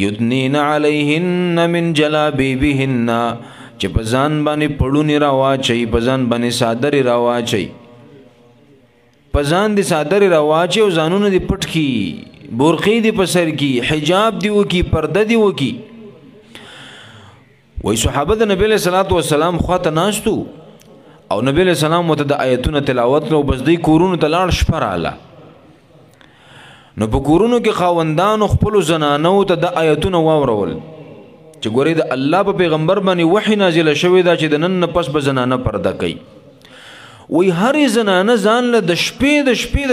یدنین علیهن من جلابیبهن چې په ځان باندې پړونې راواچوي په ځان باندې څادرې راواچوي په ځان دې څادرې راواچوي او ځانونه دې پټ کړي برقې دې په سر کړي حجاب دې وکړي پرده دې وکړي وایي صحابه د نبي علیه صلات وسلام خواته ناستو او نبی علیہ السلام ورته د آیتونه تلاوت کړو بس دوی کورونو ته لاړ شپه راغله نو په کورونو کې خاوندانو خپلو زنانو ته د آیتونه واورول چې ګورې د الله په پیغمبر باندې وحی نازله شوې ده چې د نن نه پس به زنانه پرده کوي وایي هرې زنانه ځان له د شپې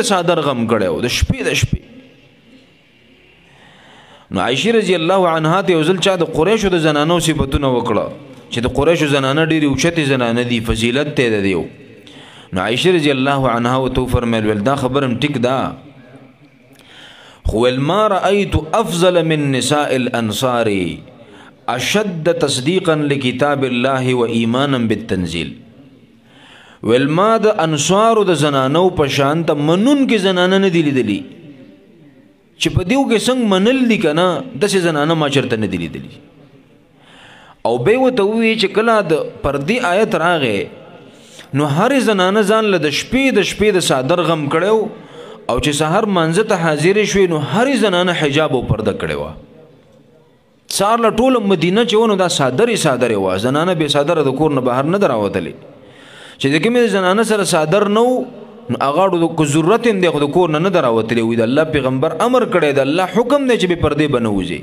د څادر غم کړی و د شپې نو عایشې رضی الله عنها ته یو ځل چا د قریشو د زنانو صفتونه وکړه چې د قریشو زنانه ډېرې اوچتې زنانه دي فضیلت ته د دیو نو عایشې رضی الله عنها ورته وفرمیل ویل دا خبره هم ټیک ده خو ویل ما رأیت افضل من نساء الانصار اشد تصدیقا لکتاب الله و ایمانا بالتنزیل ویل ما د انصارو د زنانو په شان ته منونکې زنانه نه دي لیدلي چې په دیو کې څنګه منل دي که نه داسې زنانه ما چېرته نه دي لیدلي او بیا ورته ووایي چې کله د پردې آیت راغی نو هرې زنانه ځان له د شپې د څادر غم کړی او چې سحر مانځه ته حاضرې شوې نو هرې زنانه حجاب او پرده کړې وه سهار له ټوله مدینه چې و نو دا څادرې وه زنانه بې څادره د کور نه بهر نه ده راوتلې چې د کومې زنانه سره څادر نه و نو هغه کو ضرورت هم دی خو د کور نه دراوتلی وي د الله پیغمبر امر کړی د الله حکم دی چې بې پردې به نه وځي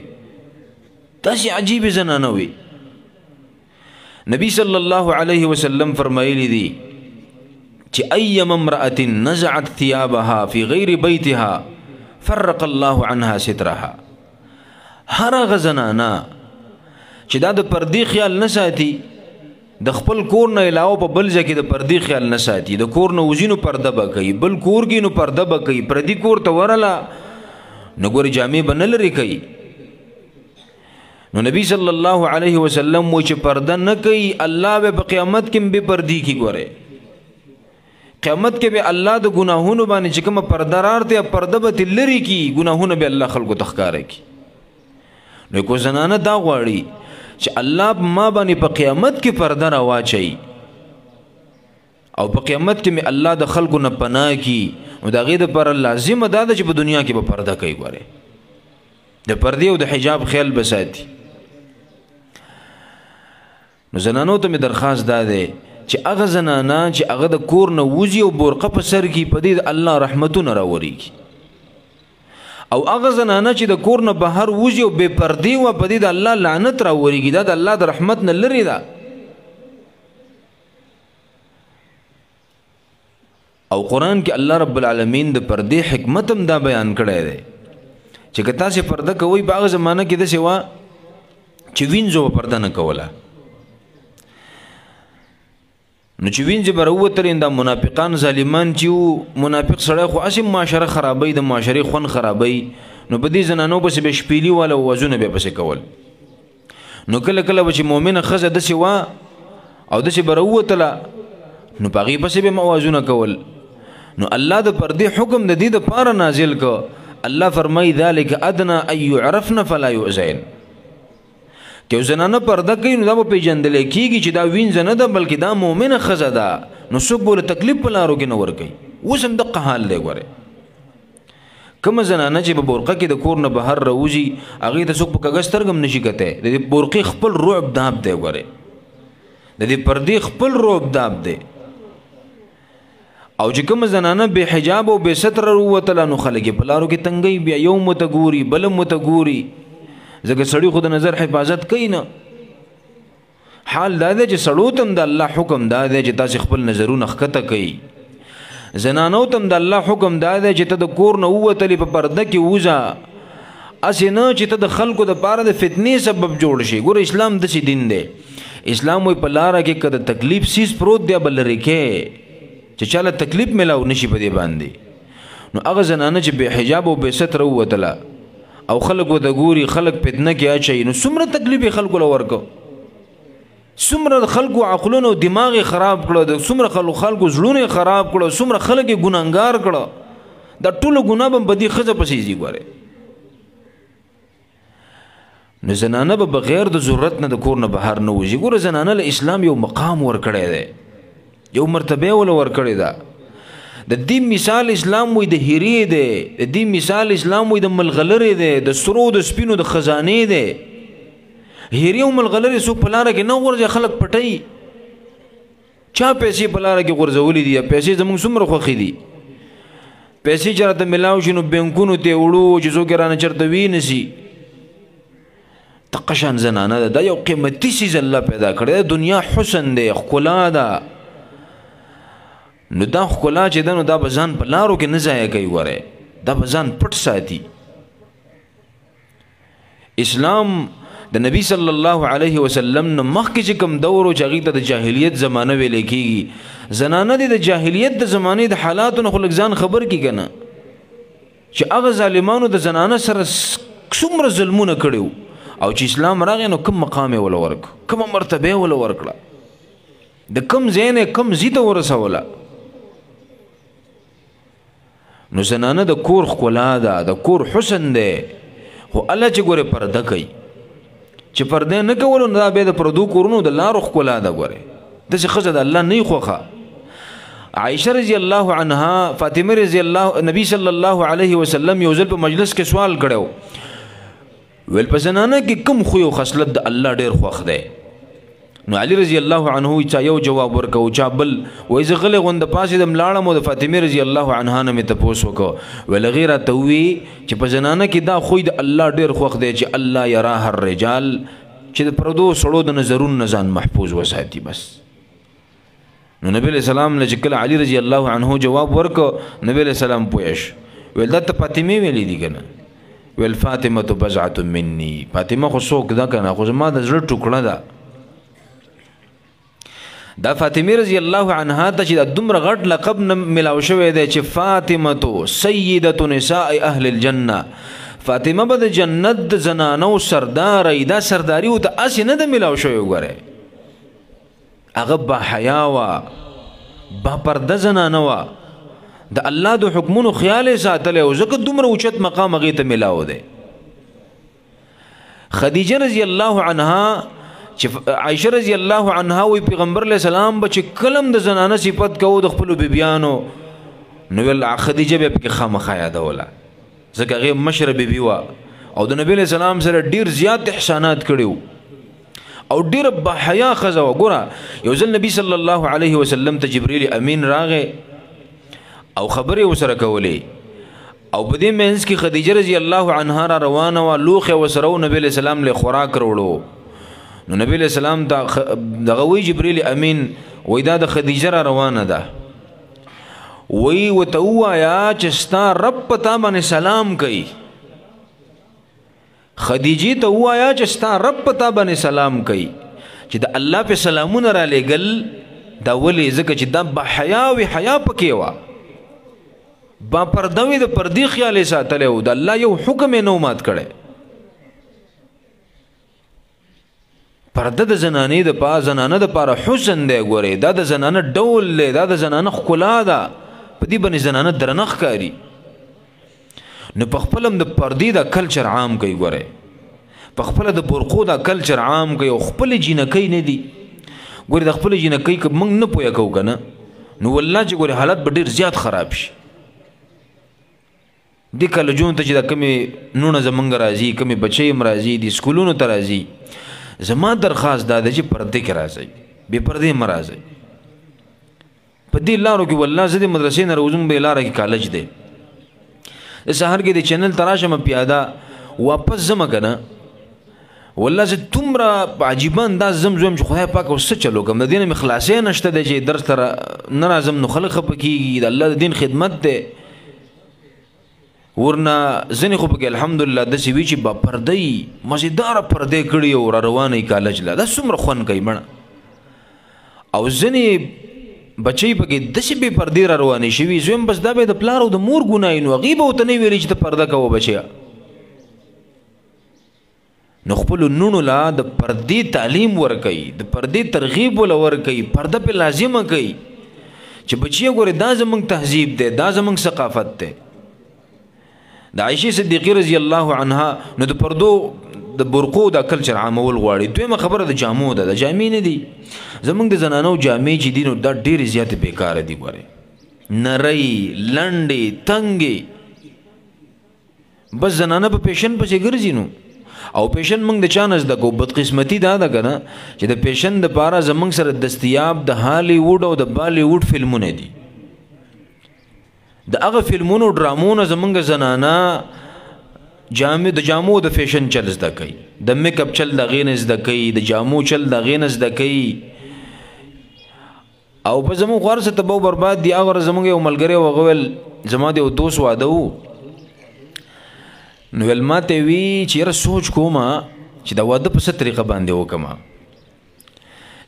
داسې عجیبې زنانه وي نبی صلی الله علیه وسلم فرمایلی دي چې ایم امرأة نزعت ثيابها في غیر بیتها فرق الله عنها سترها هر هغه زنانه چې دا د پردې خیال نه ساتي د خپل کور نه علاوه په بل ځای کې د پردې خیال نه ساتي د کور نه وځي نو پرده به کوي بل کور کې نو پرده به کوي پردي کور ته ورله نو ګورې جامې به نه لرې کوي نو نبی صلی الله علیه وسلم وایي چې پرده نه کوي الله به په قیامت کې بې پردي کی ګورې قیامت کې به الله د ګناهونو باندې چې کومه پرده راړته پرده به ترې لرې کي ګناهونه به الله خلکو ته ښکاره کړي نو کو زنانه دا غواړي چې الله ما باندې په قیامت کې پرده راواچي او په قیامت کې مې الله د خلکو نه پناه کړي نو د هغې دپاره لازمه دا ده چې په دنیا کې به پرده کوي ګورې د پردې او د حجاب خیال به ساتي نو زنانو ته مې درخواست دا دی چې هغه زنانه چې هغه د کور نه وځي او برقه په سر کې په دې د الله رحمتونه راورېږي او هغه زنانه چې د کور نه بهر وځي او بې پردې وه په دې د الله لعنت راورېږي دا د الله د رحمت نه لرې ده او قرآن کې الله رب العالمین د پردې حکمت هم دا بیان کړی دی چې که تاسې پرده کوئ په هغه زمانه کې داسې وه چې وینځو به پرده نه کوله نو چې وینځې به راووتلې دا منافقان ظالمان چې وو منافق سړی خو هسې معاشره خرابوي د معاشرې خوند خرابوي نو په دې زنانو پسې به شپېلي واله وازونه به پسې کول نو کله کله به چې مؤمنه ښځه داسې وه او داسې به راووتله نو په هغې پسې به م اوازونه کول نو الله د پردې حکم د دې دپاره نازل که الله فرمایي ذلک ادنا ان یعرفن فلا یؤذین که زنانه پرده کوي نو دا به پیژندلی کېږي چې دا وینځه نه ده بلکې دا مؤمنه ښځه ده نو څوک به له تکلیف په لارو کې نه ورکوي اوس هم دقه حال دی ګورې کومه زنانه چې په برقه کې د کور نه بهر راوځي هغې ته څوک په کږه سترګه هم نشي کتی د دې برقې خپل رعب داب دی ګورې د دې پردې خپل رعب داب دی او چې کومه زنانه بې حجاب او بې ستره راووتله نو خلک یې په لارو کې تنګوي بیا یو مو ته ګوري بل مو ته ګوري ځکه سړي خو د نظر حفاظت کوي نه حال دا دی چې سړو ته هم د الله حکم دا دی چې تاسې خپل نظرونه ښکته کوي زنانو ته هم د الله حکم دا دی چې ته د کور نه ووتلې په پرده کې وځه هسې نه چې ته د خلکو دپاره د فتنې سبب جوړ شي ګوره اسلام داسې دین دی اسلام وایي په لاره کې که د تکلیف سیز پروت دی به لرې کې چې چاله تکلیف میلاو نشي په دې باندې نو هغه زنانه چې بې حجاب او بې ستره ووتله او خلک ورته ګوري خلک فتنه کې اچوي نو څومره تکلیف یې خلکو له ورکو څومره د خلکو عقلونه او دماغ یې خراب کړه د څومره خلکو زړونه یې خراب کړه څومره خلک یې ګناهګار کړه دا ټولو ګناه به په دې ښځه پسې ځي ګورې نو زنانه به بغیر د ضرورت نه د کور نه بهر نه وځي ګوره زنانه له اسلام یو مقام ورکړی دی یو مرتبه ولا ورکړی ده د دې مثال اسلام وي د هیرې دی د دې مثال اسلام وي د ملغلرې دی د سرو د سپینو د خزانې دی هیرې او ملغلرې څوک په لاره کې نه غورځي خلک پټوي چا پیسې په لاره کې غورځولې دي پیسې زموږ څومره خوښې دي پیسې چې راته میلاو شي نو بینکونو ته یې وړو چې څوک یې رانه چېرته وینسي دقه شان زنانه ده دا یو قیمتي څیز الله پیدا کړی ده دنیا حسن دی ښکلا ده نو دا ښکلا چې ده نو دا به ځان په لارو کې نه ضایع کوي ګورئ دا به ځان پټ ساتي اسلام د نبی صلی الله علیه وسلم نه مخکې چې کوم دور و چې هغې ته د جاهلیت زمانه ویلی کېږي زنانه دې د جاهلیت د زمانې د حالاتو نه خو لږ ځان خبر کړي که نه چې هغه ظالمانو د زنانه سره څومره ظلمونه کړي وو او چې اسلام راغی نو کوم مقام یې وله ورکړه کومه مرتبه یې وله ورکړه د کوم ځای نه کوم ځي ته ورسوله نو زنانه د کور ښکلا ده د کور حسن دی خو الله چې ګورې پرده کوي چې پرده نه کولو نو دا بیا د پردو کورونو د لارو ښکلا ده ګورې داسې ښځه د الله نه یې خوښه عائشه رضی الله عنها فاطمه رضی الله نبی صلی الله علیه وسلم یو ځل په مجلس کې سوال کړی ویل په زنانه کې کوم خو یو خصلت د الله ډېر خوښ دی نو علي رضی الله عنه چا یو جواب ورکو چا بل وای زه غلی غوند پاسې د ملاړم او د فاطمه رضی الله عنها نه مې تپوس وکړو ویل غیره ته وی چې په زنانه کې دا خوی د الله ډیر خوښ دی چې الله یراها الرجال چې د پردو سړو د نظرونو نه ځان محفوظ وساتي بس. نو نبی علیہ السلام نه چې کله علي رضی الله عنه جواب ورکړو نبی علیہ السلام پوهش ویل دا ته فاطمه ویلې دي کنه ویل فاطمه بضعة مني فاطمه خو څوک ده کنه خو زما د زړه ټوکړه ده. دا فاطمه رضی الله عنها ته چې د دومره غټ لقب نه ملاو شوی دی چې فاطمه سیدة نساء اهل الجنه فاطمه به د جنت د زنانو سردار ای دا سرداری او ته اسی نه د ملاو شوی وګوره هغه با حیا وا با پرده زنانه وا د الله د حکمونو خیال ساتل او زکه دومره اوچت مقام هغه ته ملاو دی. خدیجه رضی الله عنها چې عائشه رضی الله عنها وی پیغمبر علیہ السلام به چې کلم د زنانه صفت کوو د خپل بیبیانو نو ول خدیجه به کې خامخا یادوله ځکه هغه مشر بیبي وا او د نبی علیہ السلام سره ډیر زیات احسانات کړیو او ډیر بحیا خزه وګوره یو ځل نبی صلی الله علیه وسلم ته جبرئیل امین راغې او خبرې وسره کولې او په دې منځ کې خدیجه رضی الله عنها را روانه وا لوخه وسره نبی علیہ السلام له خوراک وروړو نو نبی علیہ السلام دغه وی جبرئیل امین وای دا د خدیجه را روانه ده وی وته وایا چې ستا رب پتا باندې سلام کوي خدیجه ته وایا چې ستا رب پتا باندې سلام کوي چې د الله په سلامونه را لګل دا ولی ځکه چې دا بحیا وی حیا پکې وا با پردوی د پردی خیال ساتل او د الله یو حکم نه مات کړي پرده د زنانه د پا زنانه د پاره حسن دی ګوره دا د زنانه ډول دی دا د زنانه خلا ده په دې باندې زنانه درنخ کاری نو په خپلم د پردی د کلچر عام کوي ګوره په خپل د برقو د کلچر عام کوي او خپل جینکې نه دي ګوره د خپل جینکې ک موږ نه پوهه کو کنه نو والله چې ګوره حالت به ډیر زیات خراب شي د کله جون ته چې د کمی نونه زمنګ راځي کمی بچي مرাজি دي سکولونو ته راځي زما درخواست دا چې پرده کې راځي به پرده مرাজি په دې لارو کې والله زه د مدرسې نه روزم به لار کې کالج دی د سحر کې د چینل تراشم پیاده واپس زما کنه والله زه تومره عجیب انداز زم چې خدای پاک اوس چلو کوم د دین مخلاصې نشته د چې درس تر نه راځم نو خلک پکې د الله د دین خدمت ده ورنه ځنې خو پکې الحمدلله داسې وي چې با پردی مزیداره پردې کړي او را روانې کالج له دا څومره خوند کوي مړه او ځنې بچی پکې داسې بې پردې را روانې شوي زویم بس دا به د پلار او د مور ګناه نو هغې به ورته نه ویلي چې ته پرده کوه بچیه نو خپلو نونو له د پردې تعلیم ورکوي د پردې ترغیب وله ورکوي پرده پې لازمه کوي چې بچیه ګورې دا زموږ تهذیب دی دا زموږ ثقافت دی د عائشه صدیقه رضی الله عنها نو د پردو د برقو د کلچر عامول غواړي دویمه خبره د جامو ده د جامې نه دي زمونږ د زنانو جامې چې دي نو دا ډېرې زیاتې بیکاره دي ګورې نری لنډې تنګې بس زنانه په پیشن پسې ګرځي نو او پیشن موږ د چا نه زده کوو بدقسمتي دا ده که نه چې د پیشن دپاره زموږ سره دستیاب د هالی ووډ او د بالی ووډ فلمونه دي د هغه فلمونو ډرامونه زمونږ زنانه د جامو د فیشن چل زده کوي د میک اپ چل د هغې نه زده کوي د جامو چل د هغې نه زده کوي او په زمونږ خو هر څه تباو برباد دي هغه زمونږ یو ملګری و هغه ویل زما د یو دوست واده و نو ویل ما ته وي چې یاره سوچ کومه چې د واده په څه طریقه باندې وکړمه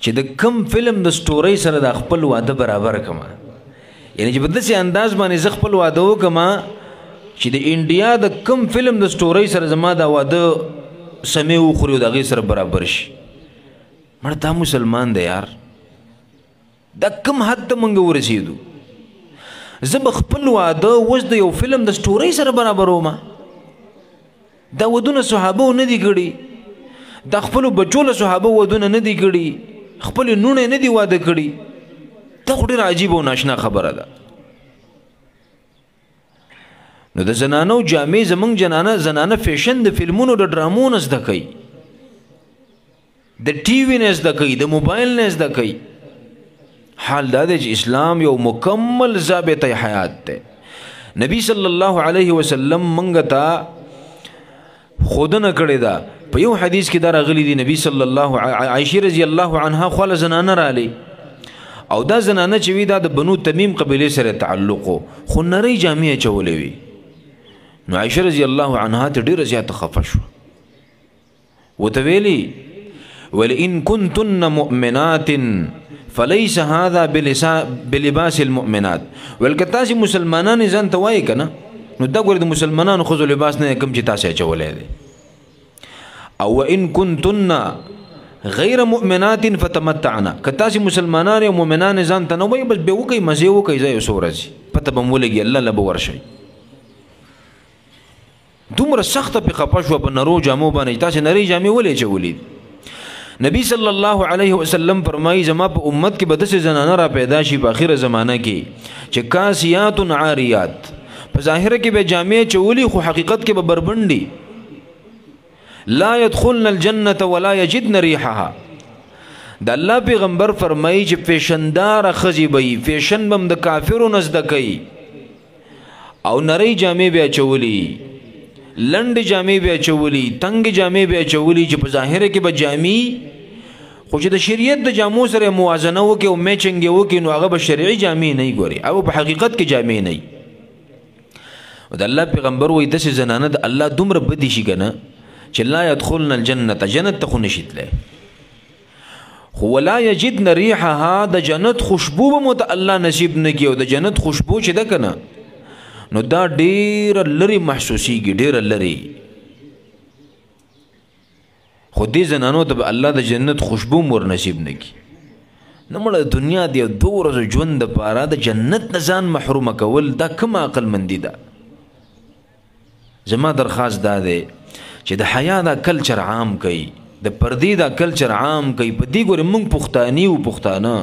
چې د کم فلم د سټورۍ سره د خپل واده برابر کړمه یعنی چې په داسې انداز باندې زه خپل واده وکړمه چې د انډیا د کم فلم د سټورۍ سره زما د واده سمې وخوري او د هغې سره برابر شي مړه دا مسلمان دی یار دا کم حد ته موږ ورسېدو زه به خپل واده اوس د یو فلم د سټورۍ سره برابرومه دا ودونه صحابه نه دي کړي دا خپلو بچو له صحابه ودونه نه دي کړي خپلې نوڼې نه دي واده کړي دا خو ډېره عجیبه او ناشنا خبره ده نو د زنانو جامې زمونږ زنانه فیشن د فلمونو د ډرامو نه زده کوي د ټي وي نه زده کوي د موبایل نه زده کوي حال دا دی چې اسلام یو مکمل ضابطه حیات دی نبی صلی الله علیه وسلم منګ ته خودنه کړی دا په یو حدیث کې دا راغلی دی نبی صلی الله عائشه رضی الله عنها خو له زنانه رالی او دا زنانه چې وی دا د بنو تمیم قبیله سره تعلق خو نری جامع چولې وی نو عائشه رضی الله عنها ته ډیره زیاته خفه شو وتویلی ولئن كنتن مؤمنات فليس هذا بلباس المؤمنات ولکتاسي مسلمانان ځان ته وایي کنه نو دا ګور د مسلمانانو خو لباس نه کم چې تاسو چولې دي او وان كنتن غیر مؤمنات فتمتعنا کتاسي مسلمانان او مؤمنان ځان ته نو وایي بس به وکي مزه وکي ځای سورج پته بمولږي الله لب ورشي دومره سخت په خپشو په نرو جامو باندې تاسو نری جامې ولې چولې نبی صلی الله علیه وسلم فرمایي زما په امت کې به داسې زنانه را پیدا شي په اخره زمانه کې چې کاسیات عاریات په ظاهره کې به جامې چولي خو حقیقت کې به بربندي لا يدخلن الجنه ولا يجدن ريحها د الله پیغمبر فرمایي چې فیشندار خزي به فیشن بم د کافرو نزد کوي او نری جامې به چولي لند جامې به چولي تنگ جامې به چولي چې په ظاهره کې به جامې خو چې د شریعت د جامو سره موازنه وکي او میچنګ وکي نو هغه به شرعي جامې نه ګوري او په حقیقت کې جامې نه او د الله پیغمبر وایي د زنانه د الله دومره بدی شي کنه چې لا يدخلن الجنه جنت ته نشیتله خو ولا يجدن ريحها د جنت خوشبو به مت الله نصیب نه کی او د جنت خوشبو چې ده کنه نو دا ډیر لري محسوسيږي ډیر لري خو دې زنانو ته الله د جنت خوشبو مور نصیب نه کی نو مړه دنیا دی دوه ورځې ژوند د پاره د جنت نه ځان محروم کول دا کوم عقل مندي ده زما درخواست دا دی چې د حیا دا کلچر عام کړي د پردې دا کلچر عام کړي په دې ګورې موږ پښتاني او پښتانه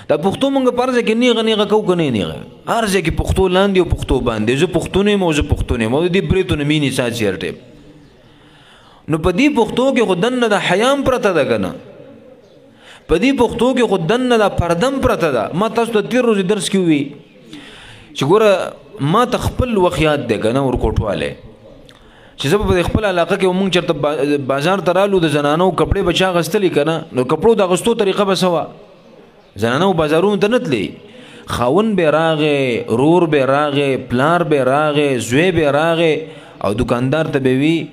دا پښتو مونږ پرځه کې نیغه نیغه کو کنه نیغه ارزه کې پښتو لاندې او پښتو باندې زه پښتو نه مو زه پښتو نه مو دې بریتو نه مینی سات چیرته نو په دې پښتو کې خدن د حیام پرته ده کنه په دې پښتو کې خدن د پردم پرته ده ما تاسو ته 13 ورځې درس کې وی چې ګوره ما تخپل وخیات ده کنه ور کوټواله چې زه په خپل علاقه کې مونږ چرته بازار ترالو د زنانو کپڑے بچا غستلی کنه نو کپړو د غستو طریقه بسوا زنانو بازارونو ته نتلی خاون به راغه رور به راغه پلار به راغه زوی به راغه او دکاندار ته به وی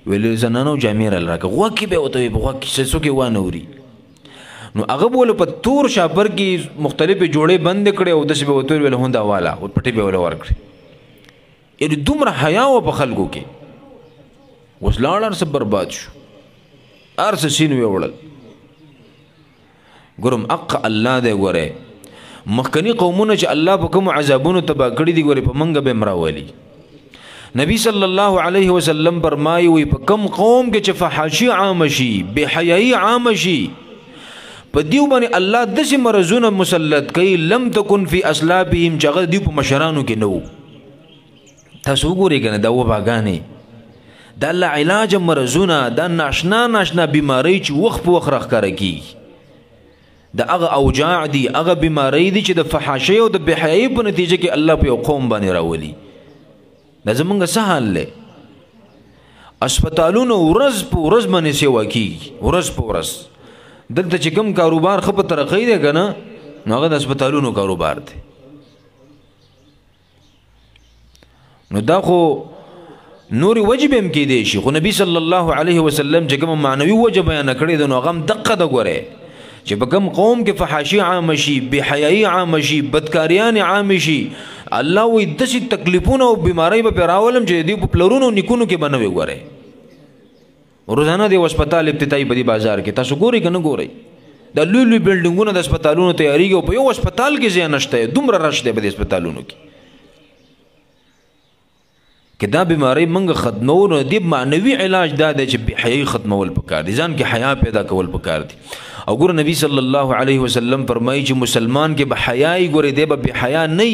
ویل زنانو جامې راغه غوکی به وته به غوکی څه کې وانه وري نو هغه بوله په تور شاپر کې مختلفه جوړې بند کړي او دسه به وته ویل هوندا والا او پټي به ول ورکړي یعنی دومره حیا او په خلکو کې وسلاړ سره برباد شو ارس سین وی وړل ګورم اق الله دې ګوره مخکنی قومونه چې الله په کوم عذابونو تبا کړی دي ګوره په منګه به مراولي نبی صلی الله علیه وسلم فرمایي وي په کوم قوم کې چې فحاشي عام شي بے حیايي عام شي په دیو باندې الله داسې مرزونه مسلط کوي لم تکن فی اسلابهم چې هغه دیو په مشرانو کې نو تاسو ګورئ کنه دا وباګانې دا الله علاج مرزونه دا ناشنا بیماری چې وخت په وخت راخاره کیږي دا هغه اوجاع دي هغه بیماری دي چې د فحاشۍ او د بحیايي په نتیجه کې الله په قوم باندې راولي دا زمونږ څه حال لې اسپیټالونو ورځ په ورځ باندې سیوا کیږي ورځ په ورځ دلته چې کوم کاروبار خو په ترقۍ دی کنه نو هغه د اسپیټالونو کاروبار دی نو دا خو نور وجب هم کې دی شي خو نبی صلی الله علیه وسلم چې کوم معنوي وجب بیان کړی دی نو هغه دقه د ګوره چې په کوم قوم کې فحاشي عام شي بے حیايي عام شي بدکاریان عام شي الله وي داسې تکلیفونه او بیماری به راولم چې دی په پلرونو نیکونو کې بنوي ګوره روزانه دی هسپتال ابتدایي په بازار کې تاسو ګورئ کنه ګورئ د لوی لوی بلډینګونو د هسپتالونو تیاریږي او په یو هسپتال کې ځای نشته دومره رش دی په هسپتالونو کې که دا بیماری منګه ختمو نو دی معنوي علاج دا دی چې بے حیايي ختمول پکار دي ځان کې حیا پیدا کول پکار دي او ګور نبی صلی الله علیه وسلم فرمایي چې مسلمان کې به حیاي ګورې دی به حیا نه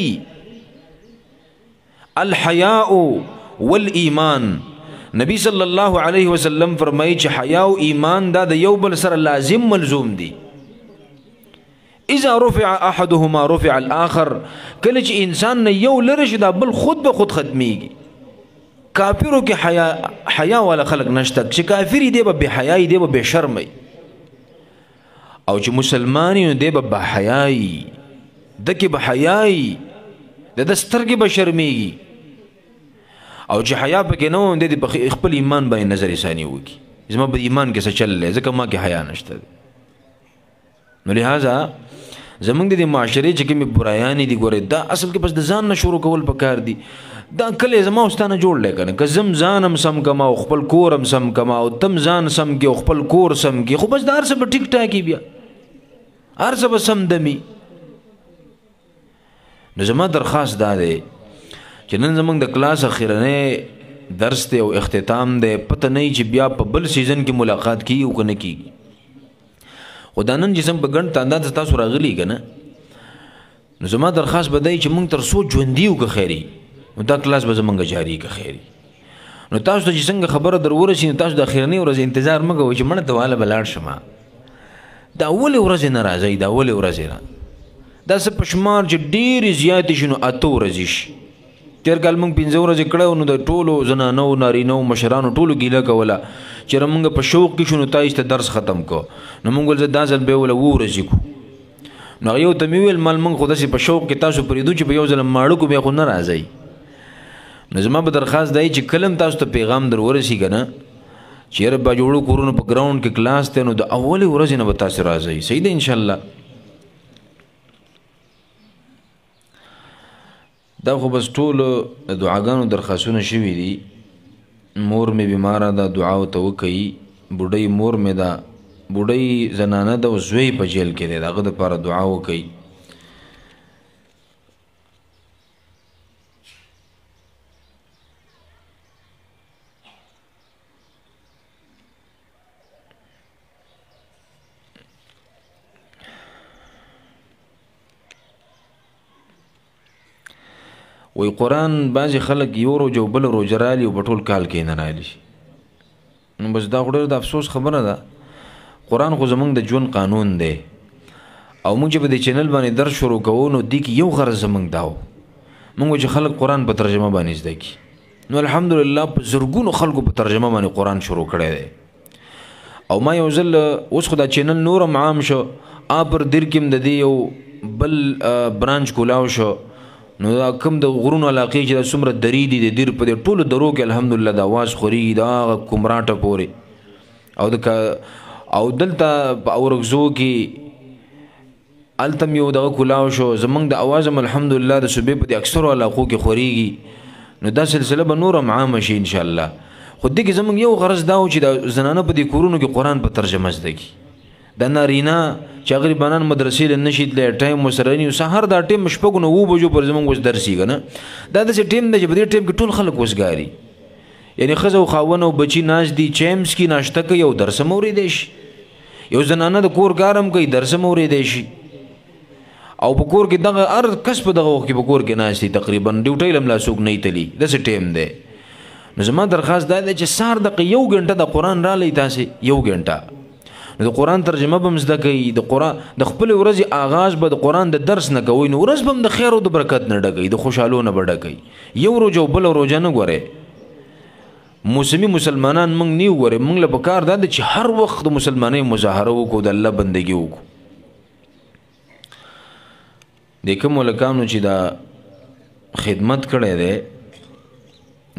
الحیاء والایمان نبی صلی الله علیه وسلم فرمایي چې حیا او ایمان دا د یو بل سره لازم ملزوم دي. اذا رفع احدهما رفع الاخر، کله چې انسان نه یو لره شي دا بل خود به خود ختمیږي. کافرو کې حیا والا خلق نشته، چې کافر دی به بے حیاي دی به بے شرمي، او چې مسلمانی دی به با حیاي دکې به حیاي د سترګې به شرمېږي، او چې حیا پکې نه و د خپل ایمان باندې نظر ثاني وکړي، زما په ایمان کې څه چل دی ځکه ما کې حیا نشته. نو لہذا زمونږ د معاشرې چې کومې برایانې دي ګورې دا اصل کې بس د ځان نه شروع کول پکار دي. دا کله زما استانه جوړ لې کنه که زم ځان هم سم کما او خپل کور هم سم کما او تم ځان سم کې او خپل کور سم کې، خو بس دا هر څه به ټیک ټاکي، بیا هر څه به سم دمي. نو زما درخواست دا دی چې نن زمونږ د کلاس اخرنی درس دی او اختتام دی، پته نه چې بیا په بل سیزن کې ملاقات کیږي او که نه کیږي، خو دا نن جسم په ګڼ تعداد تاسو راغلي که نه، نو زما درخواست به دی چې مونږ تر څو ژوندي یو که خیري نو دا کلاس به زمونږ جاري که خیري. نو تاسو ته چې څنګه خبره در ورسي نو تاسو د اخرنۍ ورځې انتظار مه کوئ چې مړه ته واله به لاړ شمه، دا اولې ورځې نه راځئ، دا اولې ورځې نه، دا څه په شمار چې ډېرې زیاتې شي نو 8 ورځې شي. تېر کال موږ 5 ورځې کړی نو د ټولو زنانو نارینو مشرانو ټولو ګیله کوله چې موږ په شوق کې شو نو تا ایسته درس ختم کو، نو موږ ول دا ځل به وله 2 ورځې کو. نو یو ته مې ویل مال موږ خو داسې په شوق کې تاسو پرېږدو چې په یو ځل ماړه کو بیا خو نه راځئ. نو زما به درخواست دی چې کلم تاسو ته پیغام در ورسي که نه چې یاره با جوړو کورونو په ګراونډ کې کلاس دی نو د اولې ورځې نه به تاسې راځئ. صحیح ده انشاءالله. دا خو بس ټولو د دعاګانو درخواستونه شوي دي. مور مې بیماره ده دعا ورته وکوي، بوډۍ مور مې ده، بوډۍ زنانه ده او زوی په جیل کې دی، د هغه دپاره دعا وکوي. وی قرآن بعضې خلک یو روژه او بله روژه رالي او په ټول کال کې نه رالي شي. نو بس دا خو ډېر د افسوس خبره ده. قرآن خو زمونږ د ژوند قانون دی او موږ چې په دې چینل باندې درس شروع کوو نو دې کې یو غرض زمونږ دا و موږ چې خلک قرآن په ترجمه باندې زده کړي. نو الحمدلله په زرګونو خلکو په ترجمه باندې قرآن شروع کړی دی. او ما یو ځل اوس خو دا چینل نور هم عام شو، پر دیر کې هم د دې یو بل برانچ کولاو شو. نو دا کوم د غرونو علاقې چې دا څومره درې دي د دیر په دې ټولو درو کې الحمدلله د اواز خورېږي د هغه کمراټه پورې. او دلته په اورکزو کې هلته م یو دغه کولاو شو، زمونږ د اواز هم الحمدلله د صوبې په دې اکثرو علاقو کې خورېږي. نو دا سلسله به نور هم عامه شي انشاءالله. خو دې کې زمونږ یو غرض دا و چې د زنانه په دې کورونو کې قرآن په ترجمه زده کړي. د نارینه چې هغه بانان مدرسې له نشي تللی ټایم ورسره نه وي، سهار دا ټایم شپږو نه 9 بجو پر زمونږ اوس درس یي که نه، دا داسې ټایم دی چې په دې ټایم کې ټول خلک وزګاري، یعنې ښځه او خاوند او بچي ناست دي، چای هم څکي، ناشته کوي او درس هم اورېدی شي. یو زنانه د کور کار هم کوي، درس هم اورېدی شي. او په کور کې دغه هر کس په دغه وخت کې په کور کې ناست دي، تقریبا ډیوټۍ له هم لا څوک نه تلي، داسې ټایم دی. نو زما درخواست دا دی چې سهار دقیقه 1 ګنټه د قرآن رالی تاسې 1 ګنټه نو د قرآن ترجمه به هم زده کوي. د قرآن د خپلې ورځې آغاز به د قرآن د درس نه کوئ نو ورځ به هم د خیر او د برکت نه ډکوي، د خوشحالو نه به ډکوي. یو روژه او بله روژه نه ګورئ. موسمي مسلمانان موږ نه یو ګورئ، موږ له پکار دا ده چې هر وخت د مسلمانۍ مظاهره وکړو، د الله بندګي وکړو. د کوم ملکانو چې دا خدمت کړی دی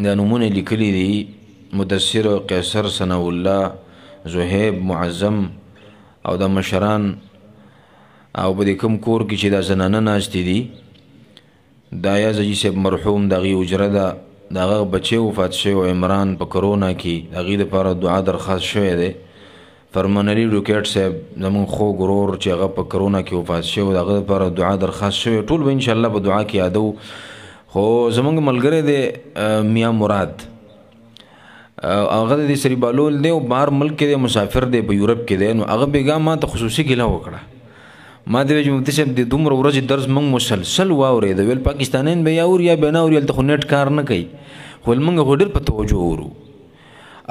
دا نومونه لیکلي دي: مدثر، قیصر، ثناء الله، زهیب، معظم او د مشران. او په دې کوم کور کې چې دا زنانه ناستې دي دا یا زجي صاحب مرحوم د هغې اجره ده، د هغه بچی وفات شوی عمران په کرونا کې، د هغې دپاره دعا درخواست شوی دی. فرمان علي روکیټ صاحب زمونږ خوږ ورور چې هغه په کرونا کې وفات شوی، د هغه دپاره دعا درخواست شوی. ټول به انشاءالله په دعا کې یادو. خو زمونږ ملګری دی میاں مراد، هغه د سری بالول دی او بهر ملک کې دی، مسافر دی، په یورپ کې دی. نو هغه بېګا ما ته خصوصي ګیله وکړه، ما ته ویل چې مفتي صاحب د دومره ورځې درس موږ مسلسل واورېده، ویل پاکستانیان به یا اوري یا به نه اوري، هلته خو نیټ کار نه کوي، خو موږ خو ډېر په توجه اورو.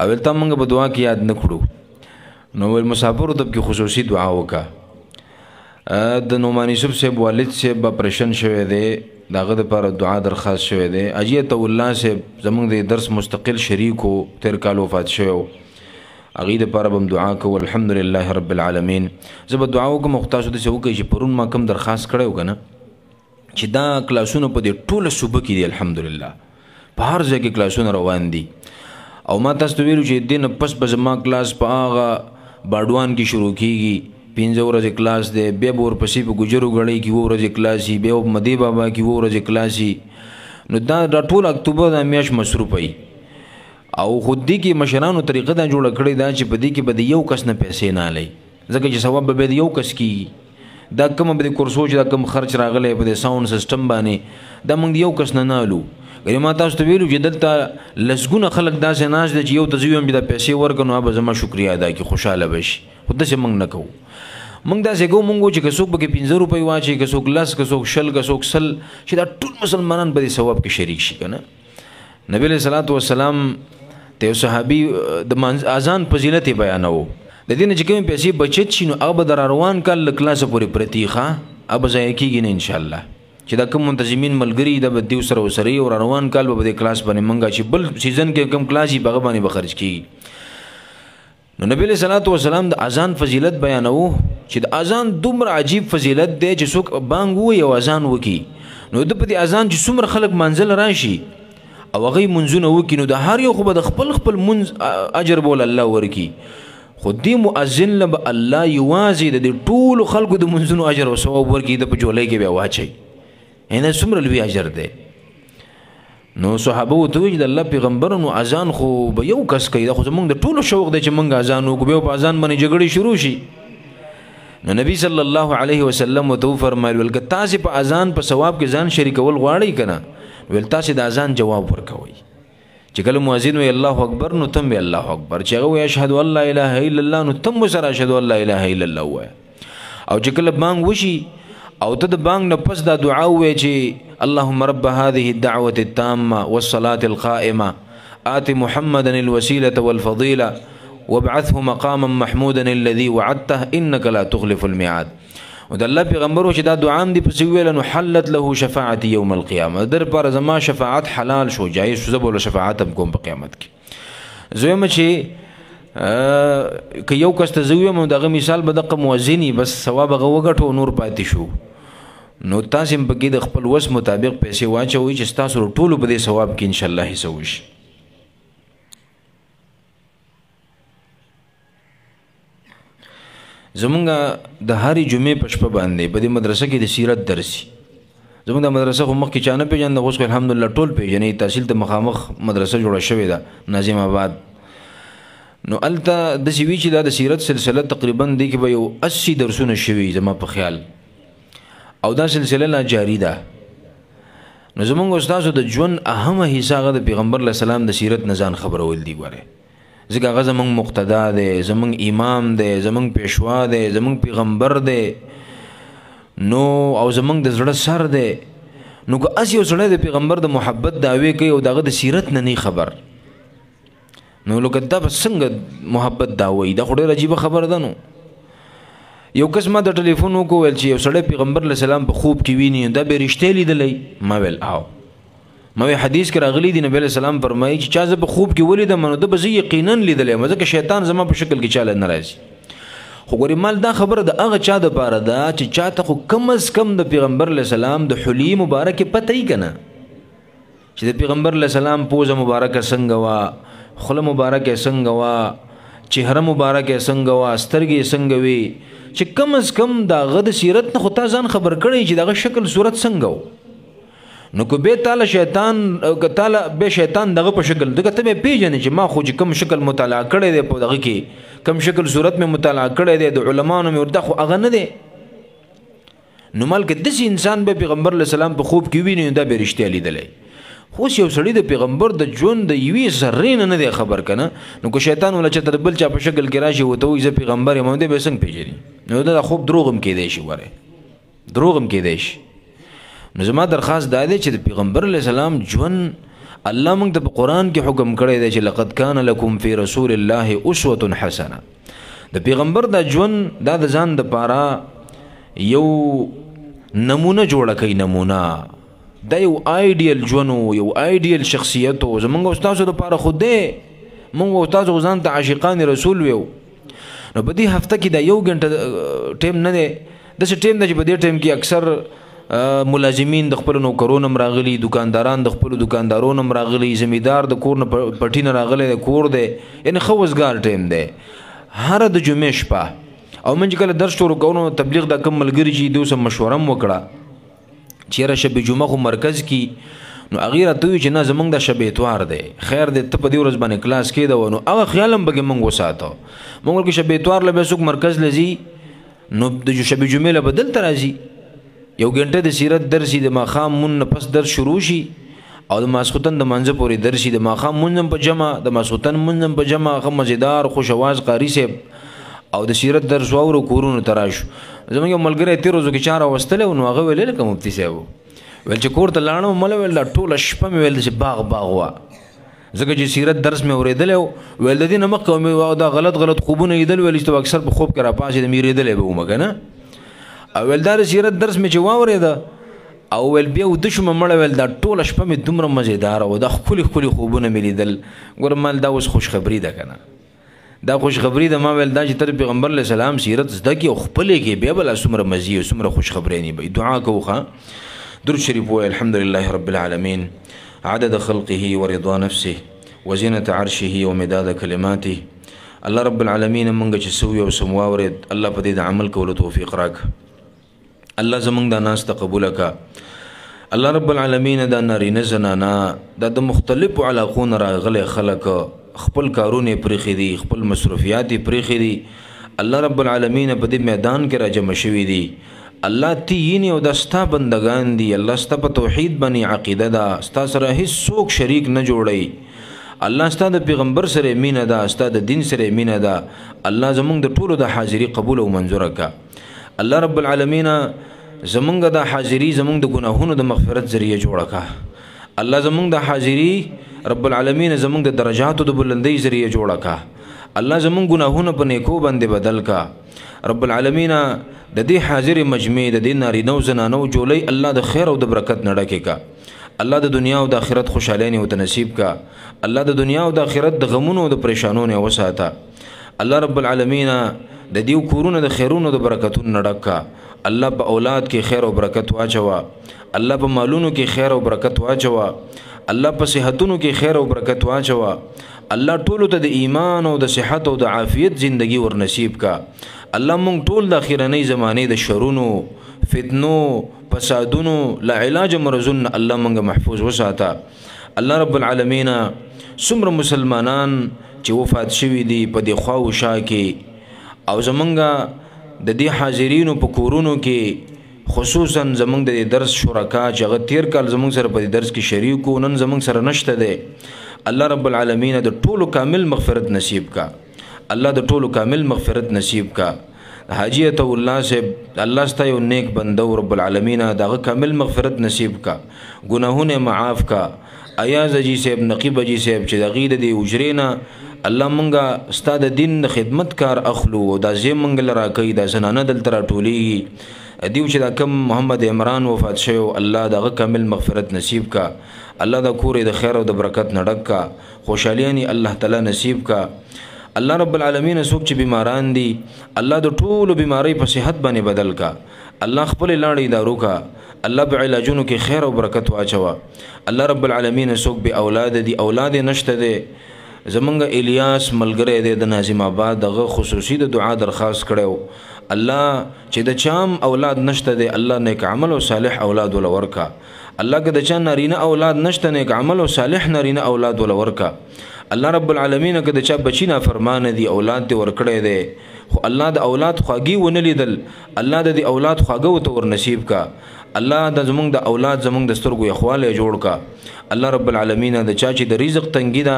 اول تا موږ په دعا کې یاد نه کړو نو ول مسافر ته کې خصوصي دعا وکړه د نعمان یوسف صاحب والد صاحب اپریشن شوی دی داغه لپاره دعا درخواست شوی دی اجیت الله صاحب زموږ د درس مستقل شریکو تیر کال وفات شوی اغه لپاره بم دعا کو الحمدلله رب العالمین زب دعا وکم مختص د سو کې چې پرون ما کم درخواست کړو کنه چې دا کلاسونه په دې ټوله صوبه کې دي الحمدلله په هر ځای کې کلاسونه روان دي او ما تاسو ته ویلو چې دین پس به زما کلاس په هغه باډوان کې شروع کیږي 15 ورځې کلاس دی بیا به ورپسې په ګجرو غړی کې 2 ورځې کلاس وي بیا په مدی بابا کې 2 ورځې کلاس وي نو دا ټول اکتوبر د میاشت مصروف وي او خود دي کې مشرانو طریقه دا جوړه کړې دا چې په دې کې به یو کس نه پیسې نه لای ځکه چې ثواب به یو کس کیږي دا کوم به کورسو چې دا کوم خرچ راغلی په دې ساوند سیستم باندې دا موږ یو کس نه نالو غیر ما تاسو ته ویلو چې دلته لسګونه خلک داسې ناز دي چې یو تزویم به د پیسې ورکنو به زما شکریا ادا کی خوشاله بشي خو داسې موږ نه کوو موږ داسې کوو موږ چې څوک به 15 روپۍ واچي که څوک لس که څوک شل که څوک سل چې دا ټول مسلمانان به ثواب کې شریک شي کنه نبی علیہ الصلوۃ والسلام ته صحابي د اذان فضیلت بیانو د دې نه چې کوم پیسې بچت شي نو هغه در روان کال کلاس پورې پرتیخه اب ځای کېږي نه ان شاء الله چې دا کوم منتظمین ملګری د بدیو سره وسري او روان کال به د کلاس باندې منګه چې بل سیزن کې کم کلاس یې بغه باندې بخرج کی نو نبی صلی الله علیه وسلم د اذان فضیلت بیانو چې د اذان دومره عجیب فضیلت دی چې څوک بانګ وي او اذان وکي نو د په اذان چې څومره خلک منزل راشي او هغه منځونه وکي نو د هر یو خو د خپل منځ اجر بول الله ورکی خو دې مؤذن له الله یوازې د ټول خلکو د منځونو اجر او ثواب ورکی د په جولای کې بیا واچي هنه څومره لوی اجر دی نو صحابه وته وی د الله پیغمبر نو اذان خو به یو کس کوي دا خو موږ د ټولو شوق دی چې موږ اذان وکړو په اذان باندې جګړې شروع شي نو نبی صلی الله علیه وسلم تو فرمایل ول تاسو په اذان په ثواب کې ځان شریکول غواړئ کنه ول تاسو د اذان جواب ورکوي چې کله مؤذن وی الله اکبر نو تم الله اکبر چې هغه اشهد ان لا اله الا الله نو تم سره اشهد ان لا اله الا الله وای او چې کله بانګ وشي او ته د بانګ نه پس دا دعا وې چې اللهم رب هذه الدعوه التامه والصلاه القائمه آت محمدا الوسيله والفضيله وابعثه مقاما محمودا الذي وعدته انك لا تخلف الميعاد ود الله پیغمبر چې دا دعا هم دی پس ویل نو حلت له شفاعت يوم القيامه در پر زما شفاعت حلال شو جایز شو بوله شفاعت هم کوم په قیامت کې زویم چې که یو کس ته زویم دغه مثال به د مؤذنی بس ثواب غوګټو نور پاتې شو نو تاسو په کې د خپل وس مطابق پیسې واچوي چې تاسو ټول په دې ثواب کې ان شاء الله حصہ وشي زمونږ د هاري جمعې په شپه باندې په دې مدرسه کې د سیرت درسي زمونږ د مدرسه خو مخکې چانه پیژنده اوس الحمدلله ټول پیژنې تحصیل ته مخامخ مدرسه جوړه شوې ده ناظم آباد نو الته د سیوی چې دا د سیرت سلسله تقریبا دی کې به یو 80 درسونه شوي زما په خیال او دا سلسله لا جاری ده نو زمونږ استادو د ژوند اهمه حصہ غو د پیغمبر علیه السلام د سیرت نزان خبرول دی ګوره ځکه هغه زمونږ مقتدا دی زمونږ امام دی زمونږ پیشوا دی زمونږ پیغمبر دی نو او زمونږ د زړه سر دی نو که اس یو سړی د پیغمبر د محبت دعوی کوي او دغه د سیرت نه خبر نو لکه دا څنګه محبت دعوی دا خو ډېر عجیب خبر ده نو یو کس ما د ټلیفون وکول چې یو سړی پیغمبر علیه السلام په خوب کې ویني دا به رښتیا لیدلی ما ویل او ما وی حدیث کې راغلی دی نبی علیه السلام فرمایي چې چا زه په خوب کې ولیدم نو د به زه یقینا لیدلی ځکه شیطان زما په شکل کې چاله نه راځي خو ګورې مال دا خبره د هغه چا دپاره ده چې چاته خو کم از کم د پیغمبر علیه السلام د حلی مبارکې پته یي که نه چې د پیغمبر علیه السلام پوزه مبارکه څنګه وه خوله مبارکه څنګه وه چهره مبارکه څنګه وه سترګې څنګه وي چې کم از کم دغه د سیرت نه خو تا ځان خبر کړی چې دغه شکل صورت څنګه و نو که به تعالی شیطان که تعالی به شیطان دغه په شکل دغه ته به پیژنې چې ما خو چې کم شکل مطالعه کړی دی په دغه کې کم شکل صورت مې مطالعه کړی دی د علماانو مې ورته خو هغه نه دی نو مال کې داسې انسان به پیغمبر علیه السلام په خوب کې ویني دا به رښتیا لیدلی خو یو سړی د پیغمبر د ژوند د یوې ذرې نه دی خبر کنه نو که شیطان ولا چته بل چا په شکل کې راشي وته وي زه پیغمبر یم دی به څنګه پیژني نو دا خوب دروغ هم کېدی شي وره دروغ هم کېدی شي نو زما درخواست دا دی چې د پیغمبر علیه السلام ژوند الله موږ ته په قرآن کې حکم کړی دی چې لقد کان لکم فی رسول الله اسوة حسنه. د پیغمبر د ژوند دا د ځان د پاره یو نمونه جوړه کوي. نمونه دا یو آیډیل ژوند، یو آیډیل شخصیت و. زمونږ او ستاسو دپاره خو دی، مونږ او تاسو ځان ته عاشقان رسول ویو. نو په دې هفته کې دا یو ګنټه ټیم نه دی، داسې ټیم دی چې په دې ټیم کې اکثر ملازمین د خپلو نوکرونو هم راغلي، دکانداران د خپلو دکاندارونو هم راغلي، زمیندار د کور نه پټي نه راغلی د کور دی، یعنې ښه وزګار ټیم دی. هره د جمعې شپه او من چې کله درس شروع کوو نو تبلیغ دا کم ملګري چې دوی سره مشوره هم وکړه چې یاره شب جمعه خو مرکز کې، نو هغې راته وویل چې نه زمونږ دا شب اتوار دی، خیر دی ته په دې ورځ باندې کلاس کېده. نو هغه خیال هم پکې مونږ وساته. مونږ ویل که شب اتوار له بیا څوک مرکز له ځي نو د شب جمعې له به دلته راځي، یو ګنټه د سیرت درس د ماښام مون نه پس درس شروع شي او د ماسخوتن د منځه پورې درس د ماښام مونځ هم په جمع، د ماسخوتن مونځ هم په جمع، ښه مزېدار خوش اواز قاري صاحب او د سیرت درس واورو کورونو ته راشو. زموږ یو ملګری تېر ورځو کې چا راوستلی و، نو هغه ویل لکه مفتي صاحب ویل چې کور ته لاړم مله ویل دا ټوله شپه مې ویل چې باغ باغ وه، ځکه چې سیرت درس مې اورېدلی و. ویل د دې نه مخکې مې دا غلط خوبونه لیدل، ویل چې اکثر په خوب کې راپاڅېدم مېرېدلی به وم که نه. او ویل دا د سیرت درس مې چې واورېده او ویل بیا وده شومه مړه، ویل دا ټوله شپه مې دومره مزېداره وه، دا ښکلي ښکلي خوبونه مې لیدل. ګوره مال دا اوس خوشخبري ده که نه، دا خوشخبري ده. ما ویل دا چې تر پیغمبر علیه السلام سیرت زده کړي او خپلې کې بیا به لا څومره مزې او څومره خوشخبرۍ نه وي. دعا کوو ښه. درود شریف ووایه الحمدلله رب العالمین عدد خلقه ورضا نفسه وزینة عرشه ومداد کلماته. الله رب العالمین مونږ چې څه ویو څه مو واورېد، الله په دې د عمل کولو توفیق راکړه. الله زمونږ دا ناسته قبوله کړه. الله رب العالمین دا نارینه زنانه دا د مختلفو علاقو نه راغلی خلک خپل کارونه پرېښي دي، خپل مصروفیات یې پرېښي دي. الله رب العالمین په دې میدان کې راجمع شوي دي. الله تی یینې او دا ستا بندگان دي. الله ستا په توحید باندې عقیده ده، ستا سره هیڅ څوک شریک نه جوړوي. الله ستا د پیغمبر سره مینه ده، ستا د دین سره مینه ده. الله زمونږ د ټولو د حاضري قبول او منظوره کا. الله رب العالمین زمونږ د حاضري زمونږ د ګناهونو د مغفرت ذریعہ جوړه کا. الله زمونږ د حاضري رب العالمین زمونږ د درجاتو د بلندۍ ذریعہ جوړه کا. الله زمونږ ګناهونه په نیکو باندې بدل کا. رب العالمین د دې حاضر مجمع د دې نارینه او زنانو جوړی الله د خیر او د برکت نه ډکې کا. الله د دنیا او د آخرت خوشحالۍ او نصیب کا. الله د دنیا او د آخرت د غمونو او د پریشانونو نه وساته. الله رب العالمین د دې کورونو د خیرونو د برکتونو نه ډک کا. الله په اولاد کې خیر او برکت واچوا. الله په مالونو کې خیر او برکت واچوا. الله په صحتونو کې خیر او برکت واچوا. الله ټولو ته د ایمان او د صحت او د عافیت زندگی ور نصیب کا. الله مونږ ټول د اخرنۍ زمانې د شرونو فتنو فسادونو لا علاج مرزون الله مونږ محفوظ وساته. الله رب العالمین څومره مسلمانان چې وفات شوي دي په دې خوا و شا کې او زمونږ د دې حاضرینو په کورونو کې خصوصا زمونږ د درس شرکا چې هغه تیر کال زمونږ سره په دې درس کې شریک و نن زمونږ سره نشته دی. الله رب العالمین د ټولو کامل مغفرت نصیب کا. الله د ټولو کامل مغفرت نصیب کا. حاجی عطا الله صاحب الله ستا یو نیک بنده رب العالمین دغه کامل مغفرت نصیب کا، ګناهونه معاف کا. ایاز اجي صاحب نقیب اجي صاحب چې دغه د اجرینا الله مونږه ستا د دین د خدمت کار اخلو او دا زی مونږ لرا کوي دا زنانه دلته راټولیږي دیو چې دا کم محمد عمران وفات شوی الله دغه کامل مغفرت نصیب کا. الله دا کور د خیر او د برکت نه ډک کا. خوشحالیانی الله تعالی نصیب کا. الله رب العالمین څوک چې بیماران دي الله د ټولو بیماری په صحت باندې بدل کا. الله خپل لاړې دارو کا. الله په علاجونو کې خیر او برکت واچوا. الله رب العالمین څوک به اولاد دي اولاد نشته دي زمونږ الیاس ملګری دی د ناظم آباد دغه خصوصي د دعا درخواست کړو. الله چې د چام اولاد نشته دی الله نیک عمل او صالح اولاد ول ورکا. الله که د چا نارینه اولاد نشته نیک عمل او صالح نارینه اولاد ول ورکا. الله رب العالمین که د چا بچی نافرمانه دی اولاد دی ورکړی دی خو الله د اولاد خواږي ونه لیدل الله د دې اولاد خواږه ورته ور نصیب کا الله د زمونږ د اولاد زمونږ د سترګو یخواله جوړ کا الله رب العالمین د چا چې د رزق تنګی دا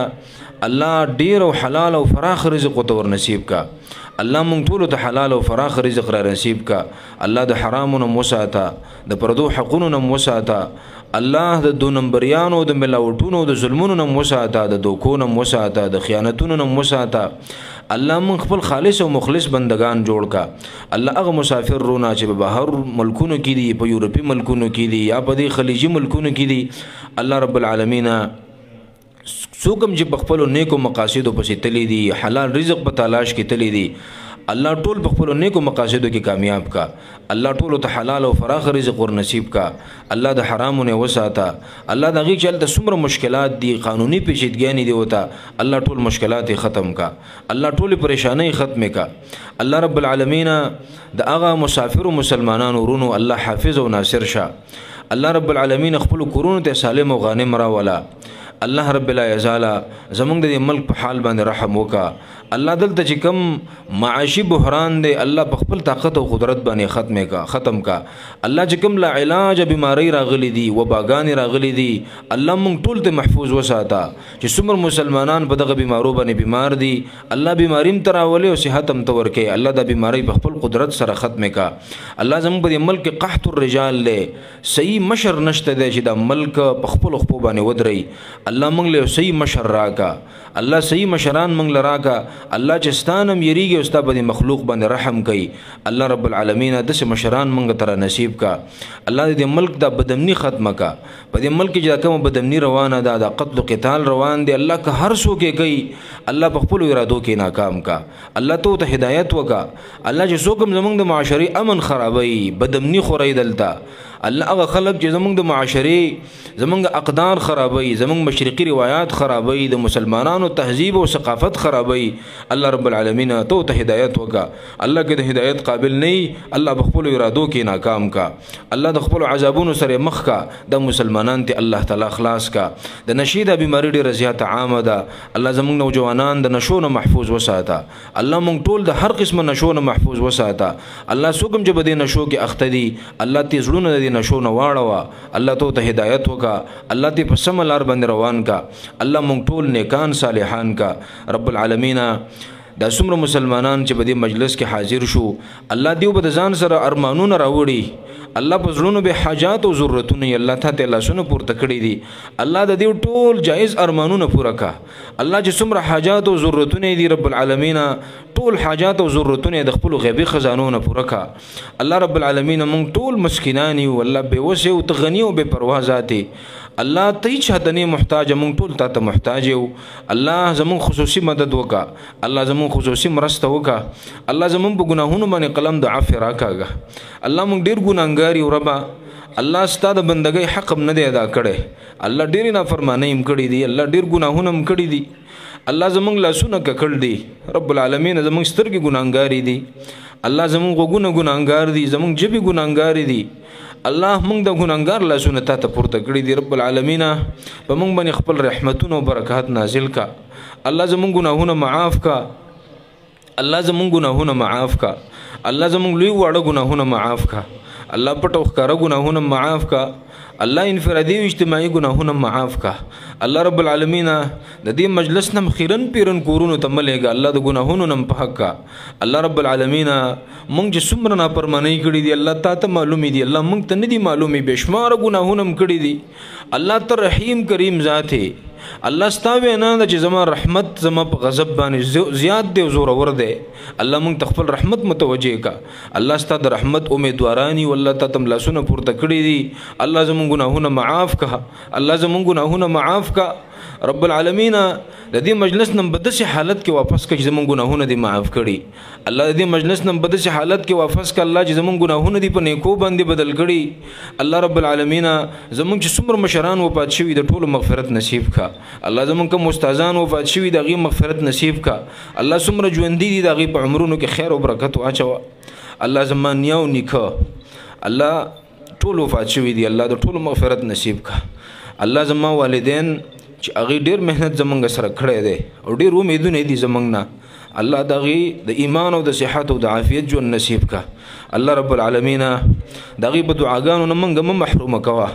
الله ډیر او حلال او فراخ رزق ورته ور نصیب کا الله مونږ ټول ته حلال او فراخ رزق را نصیب کا الله د حرامونو مساته د پردو حقونو مساته الله د دو نمبریانو د ملاوټونو د ظلمونو مساته د دوکونو مساته د خیانتونو مساته الله مونږ خپل خالص او مخلص بندگان جوړ کا الله هغه مسافر رونا چې په بهر ملکونو کې دي په یورپی ملکونو کې دي یا په دې خلیجي ملکونو کې دي الله رب العالمین څوکم چې په خپل نیکو مقاصدو پسې تللی دي حلال رزق په تلاش کې تللی دي الله ټول په خپل نیکو مقاصدو کې کامیاب کا الله ټول ته حلال او فراخ رزق ور نصیب کا الله د حرامونه وساته الله دغه چلته څومره مشکلات دي قانوني پیچیدګیانی دي وته الله ټول مشکلات ختم کا الله ټول پریشانای ختم کا الله رب العالمین د هغه مسافر مسلمانانو ورونو الله حافظ او ناصر شه الله رب العالمین خپل کورونو ته سالم او غانم را ولا الله رب لا یزال زمونږ د ملک په حال باندې رحم وکا الله دلته چې کم معاشي بحران دی الله په خپل طاقت او قدرت باندې ختم کا الله چې کم لا علاج بیماری راغلي دي وباګان راغلي دي الله مونږ ټول ته محفوظ وساته چې څومره مسلمانان په دغه بیمارو باندې بیمار دي الله بیماریم تراولي او صحت هم تور کې الله د بیماری په خپل قدرت سره ختم کا الله زموږ په ملک قحط الرجال له صحیح مشر نشته دی چې د ملک په خپل خپل باندې ودري الله مونږ له صحیح مشر راکا الله صحیح مشران مونږ لراکا الله چې ستانم یریږي او ستا په مخلوق باندې رحم کوي الله رب العالمین د مشران مونږ تر نصیب کا الله دې ملک د بدامنی ختمه کا په دې ملک چې کوم بدامنی روانه ده د قتل او قتال روان دي الله که هر څوک کوي الله په خپل ارادو کې ناکام کا الله ته هدایت وکا الله چې څوک زمونږ د معاشري امن خرابوي بدامنی خوري دلته الله هغه خلق چې زمونږ د معاشري زمونږ اقدار خرابوي زمونږ مشرقي روایات خرابوي د مسلمانانو تهذیب او ثقافت خرابوي الله رب العالمین ته هدایت وکا الله کې د هدایت قابل نه الله بخپل ارادو کې ناکام کا الله د خپل عذابونو سره مخ کا د مسلمانان ته الله تعالی خلاص کا د نشیده بیماری ډیره زیاته عامه ده الله زمونږ نوجوانان د نشو نه محفوظ وساته الله مونږ ټول د هر قسم نشو نه محفوظ وساته الله څوک چې بده نشو کې اخته دي الله ته زړونه دي نشو نه واړه الله ته هدایت وکا الله ته په سم لار باندې روان کا الله مونږ ټول نیکان صالحان کا رب العالمین دا څومره مسلمانان چې په دې مجلس کې حاضر شو الله دیو په ځان سره ارمانونه راوړي الله په زړونو به حاجات او ضرورتونه الله ته لاسونه پورته کړی دي الله د دې ټول جایز ارمانونه پوره کا الله چې څومره حاجات او ضرورتونه دي رب العالمین ټول حاجات او ضرورتونه د خپل غیبی خزانونو پوره کا الله رب العالمین مونږ ټول مسکینانی او الله به وسه او تغنی او به پروا ذاتي الله ته چاته نه محتاج مونږ ټول ته محتاج یو الله زمون خصوصي مدد وکا الله زمون خصوصي مرسته وکا الله زمون په ګناهونو باندې قلم د عفو راکاګه الله مونږ ډیر ګناګار یو ربا الله ستاسو بندګۍ حق نه دی ادا کړي الله ډیر نافرمانی هم کړی دي الله ډیر ګناهونه هم کړی دي الله زمون لاسونه ککړ دي رب العالمین زمون سترګې ګناګاری دي الله زمون غوګونه ګناګار دي زمون جبي ګناګاری دي الله مونږ د ګناګار لاسونه ته پورته کړی دی رب العالمین په مونږ باندې خپل رحمتونه او برکات نازل کا الله زمون ګناهونه معاف کا الله زمون ګناهونه معاف کا الله زمون لوی وړه ګناهونه معاف کا الله پټو ښکارا ګناهونه معاف کا الله انفرادي او اجتماعي ګناهونه معاف کا الله رب العالمین د دې مجلس نم خیرن پیرن کورونو ته ملګا الله د ګناهونو نم په حق کا الله رب العالمین مونږ چې څومره نافرمانی کړی دی الله ته معلومی دی الله مونږ ته نه دی معلومی بشمار ګناهونه کړی دی الله ته رحیم کریم ذات الله ستاوي نه چې زما رحمت زما په غضب باندې زیات دی زور ور دی الله مونږ تخپل رحمت متوجه کا الله ستاسو د رحمت امیدوارانی والله ته تم لاسونه پورته کړی دي الله زمون ګناهونه معاف کا الله زمون ګناهونه معاف کا رب العالمین د دې مجلس نن بدسه حالت کې واپس کړي زمون ګناهونه دي معاف کړي الله د دې مجلس نن بدسه حالت کې واپس کړي الله چې زمون ګناهونه دي په نیکو باندې بدل کړي الله رب العالمین زمون چې څومره مشران وفات شوي د ټولو مغفرت نصیب کا الله زمون کوم استادان وفات شوي دغه مغفرت نصیب کا الله څومره ژوند دي دغه په عمرونو کې خیر او برکت واچو الله زمان یو نیکه الله ټول وفات شوي دي الله د ټولو مغفرت نصیب کا الله زما والدین چې هغه ډیر مهنت زمونږ سره کړی دی او ډیر امیدونه دي زمونږ نه الله دغه د ایمان او د صحت او د عافیت ژوند نصیب کا الله رب العالمین دغه په دعاګانو نه موږ محروم کوا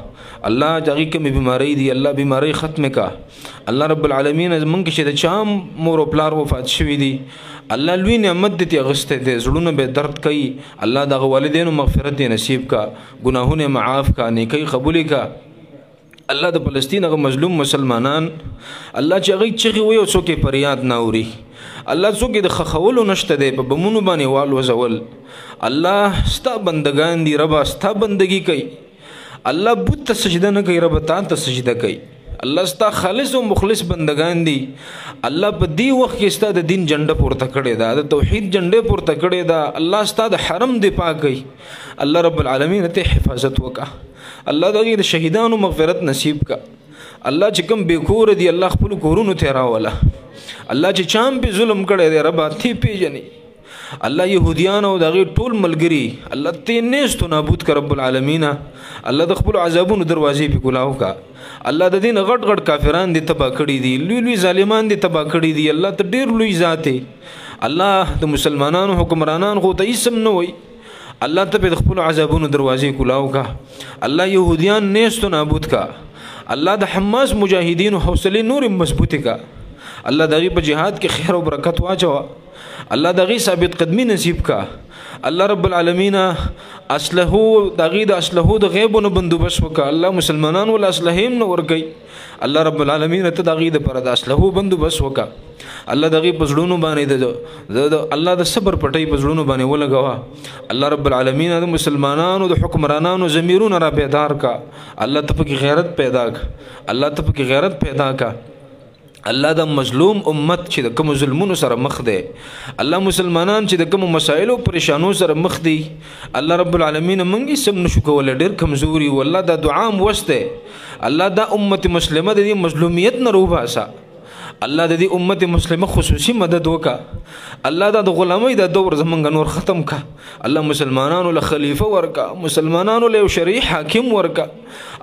الله دغه کوم بیماری دی الله بیماری ختم کا الله رب العالمین موږ چې د چام مور او پلار وفات شوی دی الله لوی نعمت دې غسته دې زړونه به درد کوي الله دغه والدینو مغفرت نصیب کا گناهونه معاف کا نیکی قبول کا الله د فلسطین هغه مظلوم مسلمانان الله چې هغه چغي وي او څوک فریاد نه اوري الله څوک د خخولو نشته دی په بمونو باندې وال وزول الله ستا بندگان دي رب ستا بندگی کوي الله بت ته سجده نه کوي رب ته سجده کوي الله ستا خالص او مخلص بندگان دي الله په دې وخت کې ستا د دین جنډه پورته کړي دا د توحید جنډه پورته کړي دا الله ستا د حرم دفاع کوي الله رب العالمین ته حفاظت وکا الله دغه شهیدانو مغفرت نصیب کا الله چې کوم بے کور دي الله خپل کورونو ته راولا الله چې چام په ظلم کړي دی رب ته پیژني الله يهوديان او دغه ټول ملګری الله ته نهست نابود کړ رب العالمین الله د خپل عذابونو دروازې په کلاو کا الله د دین غټ غټ کافران دي تبا کړي دي لوی لوی ظالمان دي تبا کړي دي الله ته ډیر لوی ذات الله د مسلمانانو حکمرانان خو ته اسم نه وي الله ته په خپل عذابونو دروازې کلاو کا الله يهوديان نهست نابود کا الله د حماس مجاهدین حوصله نور مضبوطه کا الله دغه په جهاد کې خیر او برکت واچو الله دغه ثابت قدمی نصیب کا الله رب العالمین اصله دغه د اصله د غیبونو بندوبس وکا الله مسلمانانو ول اصلهم نو ورګي الله رب العالمین ته دغه د پر د اصله بندوبس وکا الله دغه پزړونو باندې د الله د صبر پټي پزړونو باندې ولګوا الله رب العالمین د مسلمانانو د حکمرانانو ضمیرونو را بیدار کا الله ته په غیرت پیدا کا الله ته په غیرت پیدا کا الله د مظلوم امت چې د کوم ظلمونو سره مخ دي الله مسلمانان چې د کوم مسایلو پریشانو سره مخ دي الله رب العالمین منګي سم نشو کول ډېر کمزوري والله د دعا موسته الله د امت مسلمه د مظلومیت نه روباسا الله د دې امت مسلمه خصوصي مدد وکا الله د غلامۍ د دور زمونږ نور ختم کا الله مسلمانانو له خلیفہ ورکا مسلمانانو له شرعي حاکم ورکا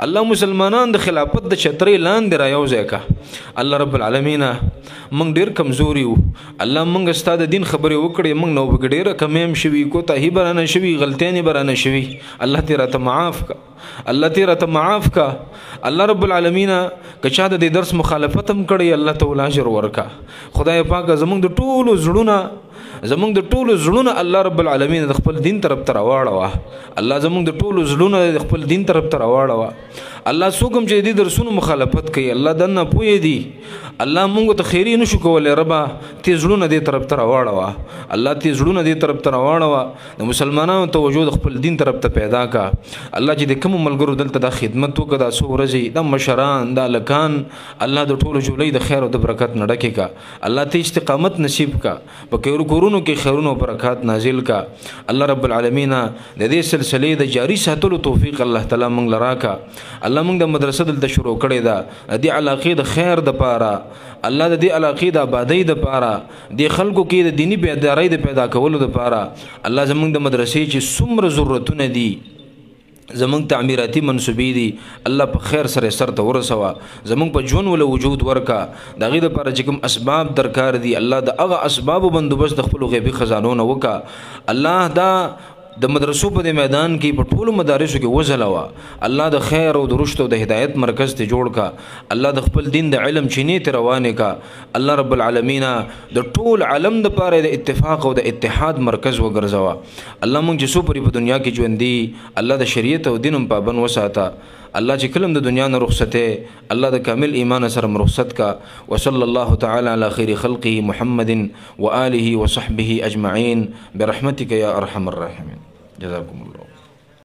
الله مسلمانان د خلافت د چترې لاندې را یوځای کا الله رب العالمین موږ ډیر کمزوري وو الله موږ ستاسو د دین خبرې وکړې موږ نو وګړي کمیم شوي کو ته برانه شوي غلطیاں برانه شوي الله دې راته معاف کا الله دې راته معاف کا الله رب العالمین کچا د درس مخالفت هم کړی الله تعالی اجر ورکا خدای پاک زمونږ د ټولو زړونه الله رب العالمین د خپل دین طرف ته راوړوا الله زمونږ د ټولو زړونه د خپل دین طرف ته راوړوا الله څوک چې د درسونو مخالفت کوي الله دنه پوي دي الله مونږ ته خیری نشو کولای ربا ته زړونه دې طرف ته راوړوا الله ته زړونه دې طرف ته راوړوا د مسلمانانو توجه خپل دین طرف ته پیدا کا الله چې د کوم ملګرو دلته د خدمت وکړه د سورځي د مشران د لکان الله د ټولو جولې د خیر او د برکت نډکې کا الله ته استقامت نصیب کا په کورونو کې خیرونو او برکات نازل کا الله رب العالمین د دې سلسله د جاری ساتلو توفیق الله تعالی مونږ لرا کا الله مونږ د مدرسې دلته شروع کړې ده د علاقې د خیر د پاره الله د دې علاقې د آبادی د پاره د خلکو کې د دینی بیداری د پیدا کولو د پاره الله زمونږ د مدرسې چې څومره ضرورتونه دي زمونږ تعمیراتی منصوبې دي الله په خیر سره سر ته ورسوه زمونږ په ژوند ول وجود ورکا دغه لپاره چې کوم اسباب درکار دي الله د هغه اسباب بندوبست د خپل غیبی خزانو نه وکا الله دا د مدرسو په میدان کې په ټولو مدارسو کې وزلوا الله د خیر او د رشد او د هدایت مرکز ته جوړ کا الله د خپل دین د علم چینه ته روانه کا الله رب العالمین د ټول عالم د پاره د اتفاق او د اتحاد مرکز وګرځوا الله مونږ چې سو په دنیا کې ژوند دي الله د شریعت او دینم پابند وساته الله چې کلم د دنیا نه رخصته الله د کامل ایمان سره رخصت کا وصلی الله تعالی علی خیر خلقه محمد و آله و صحبه اجمعین برحمتک یا ارحم الراحمین جزاکم الله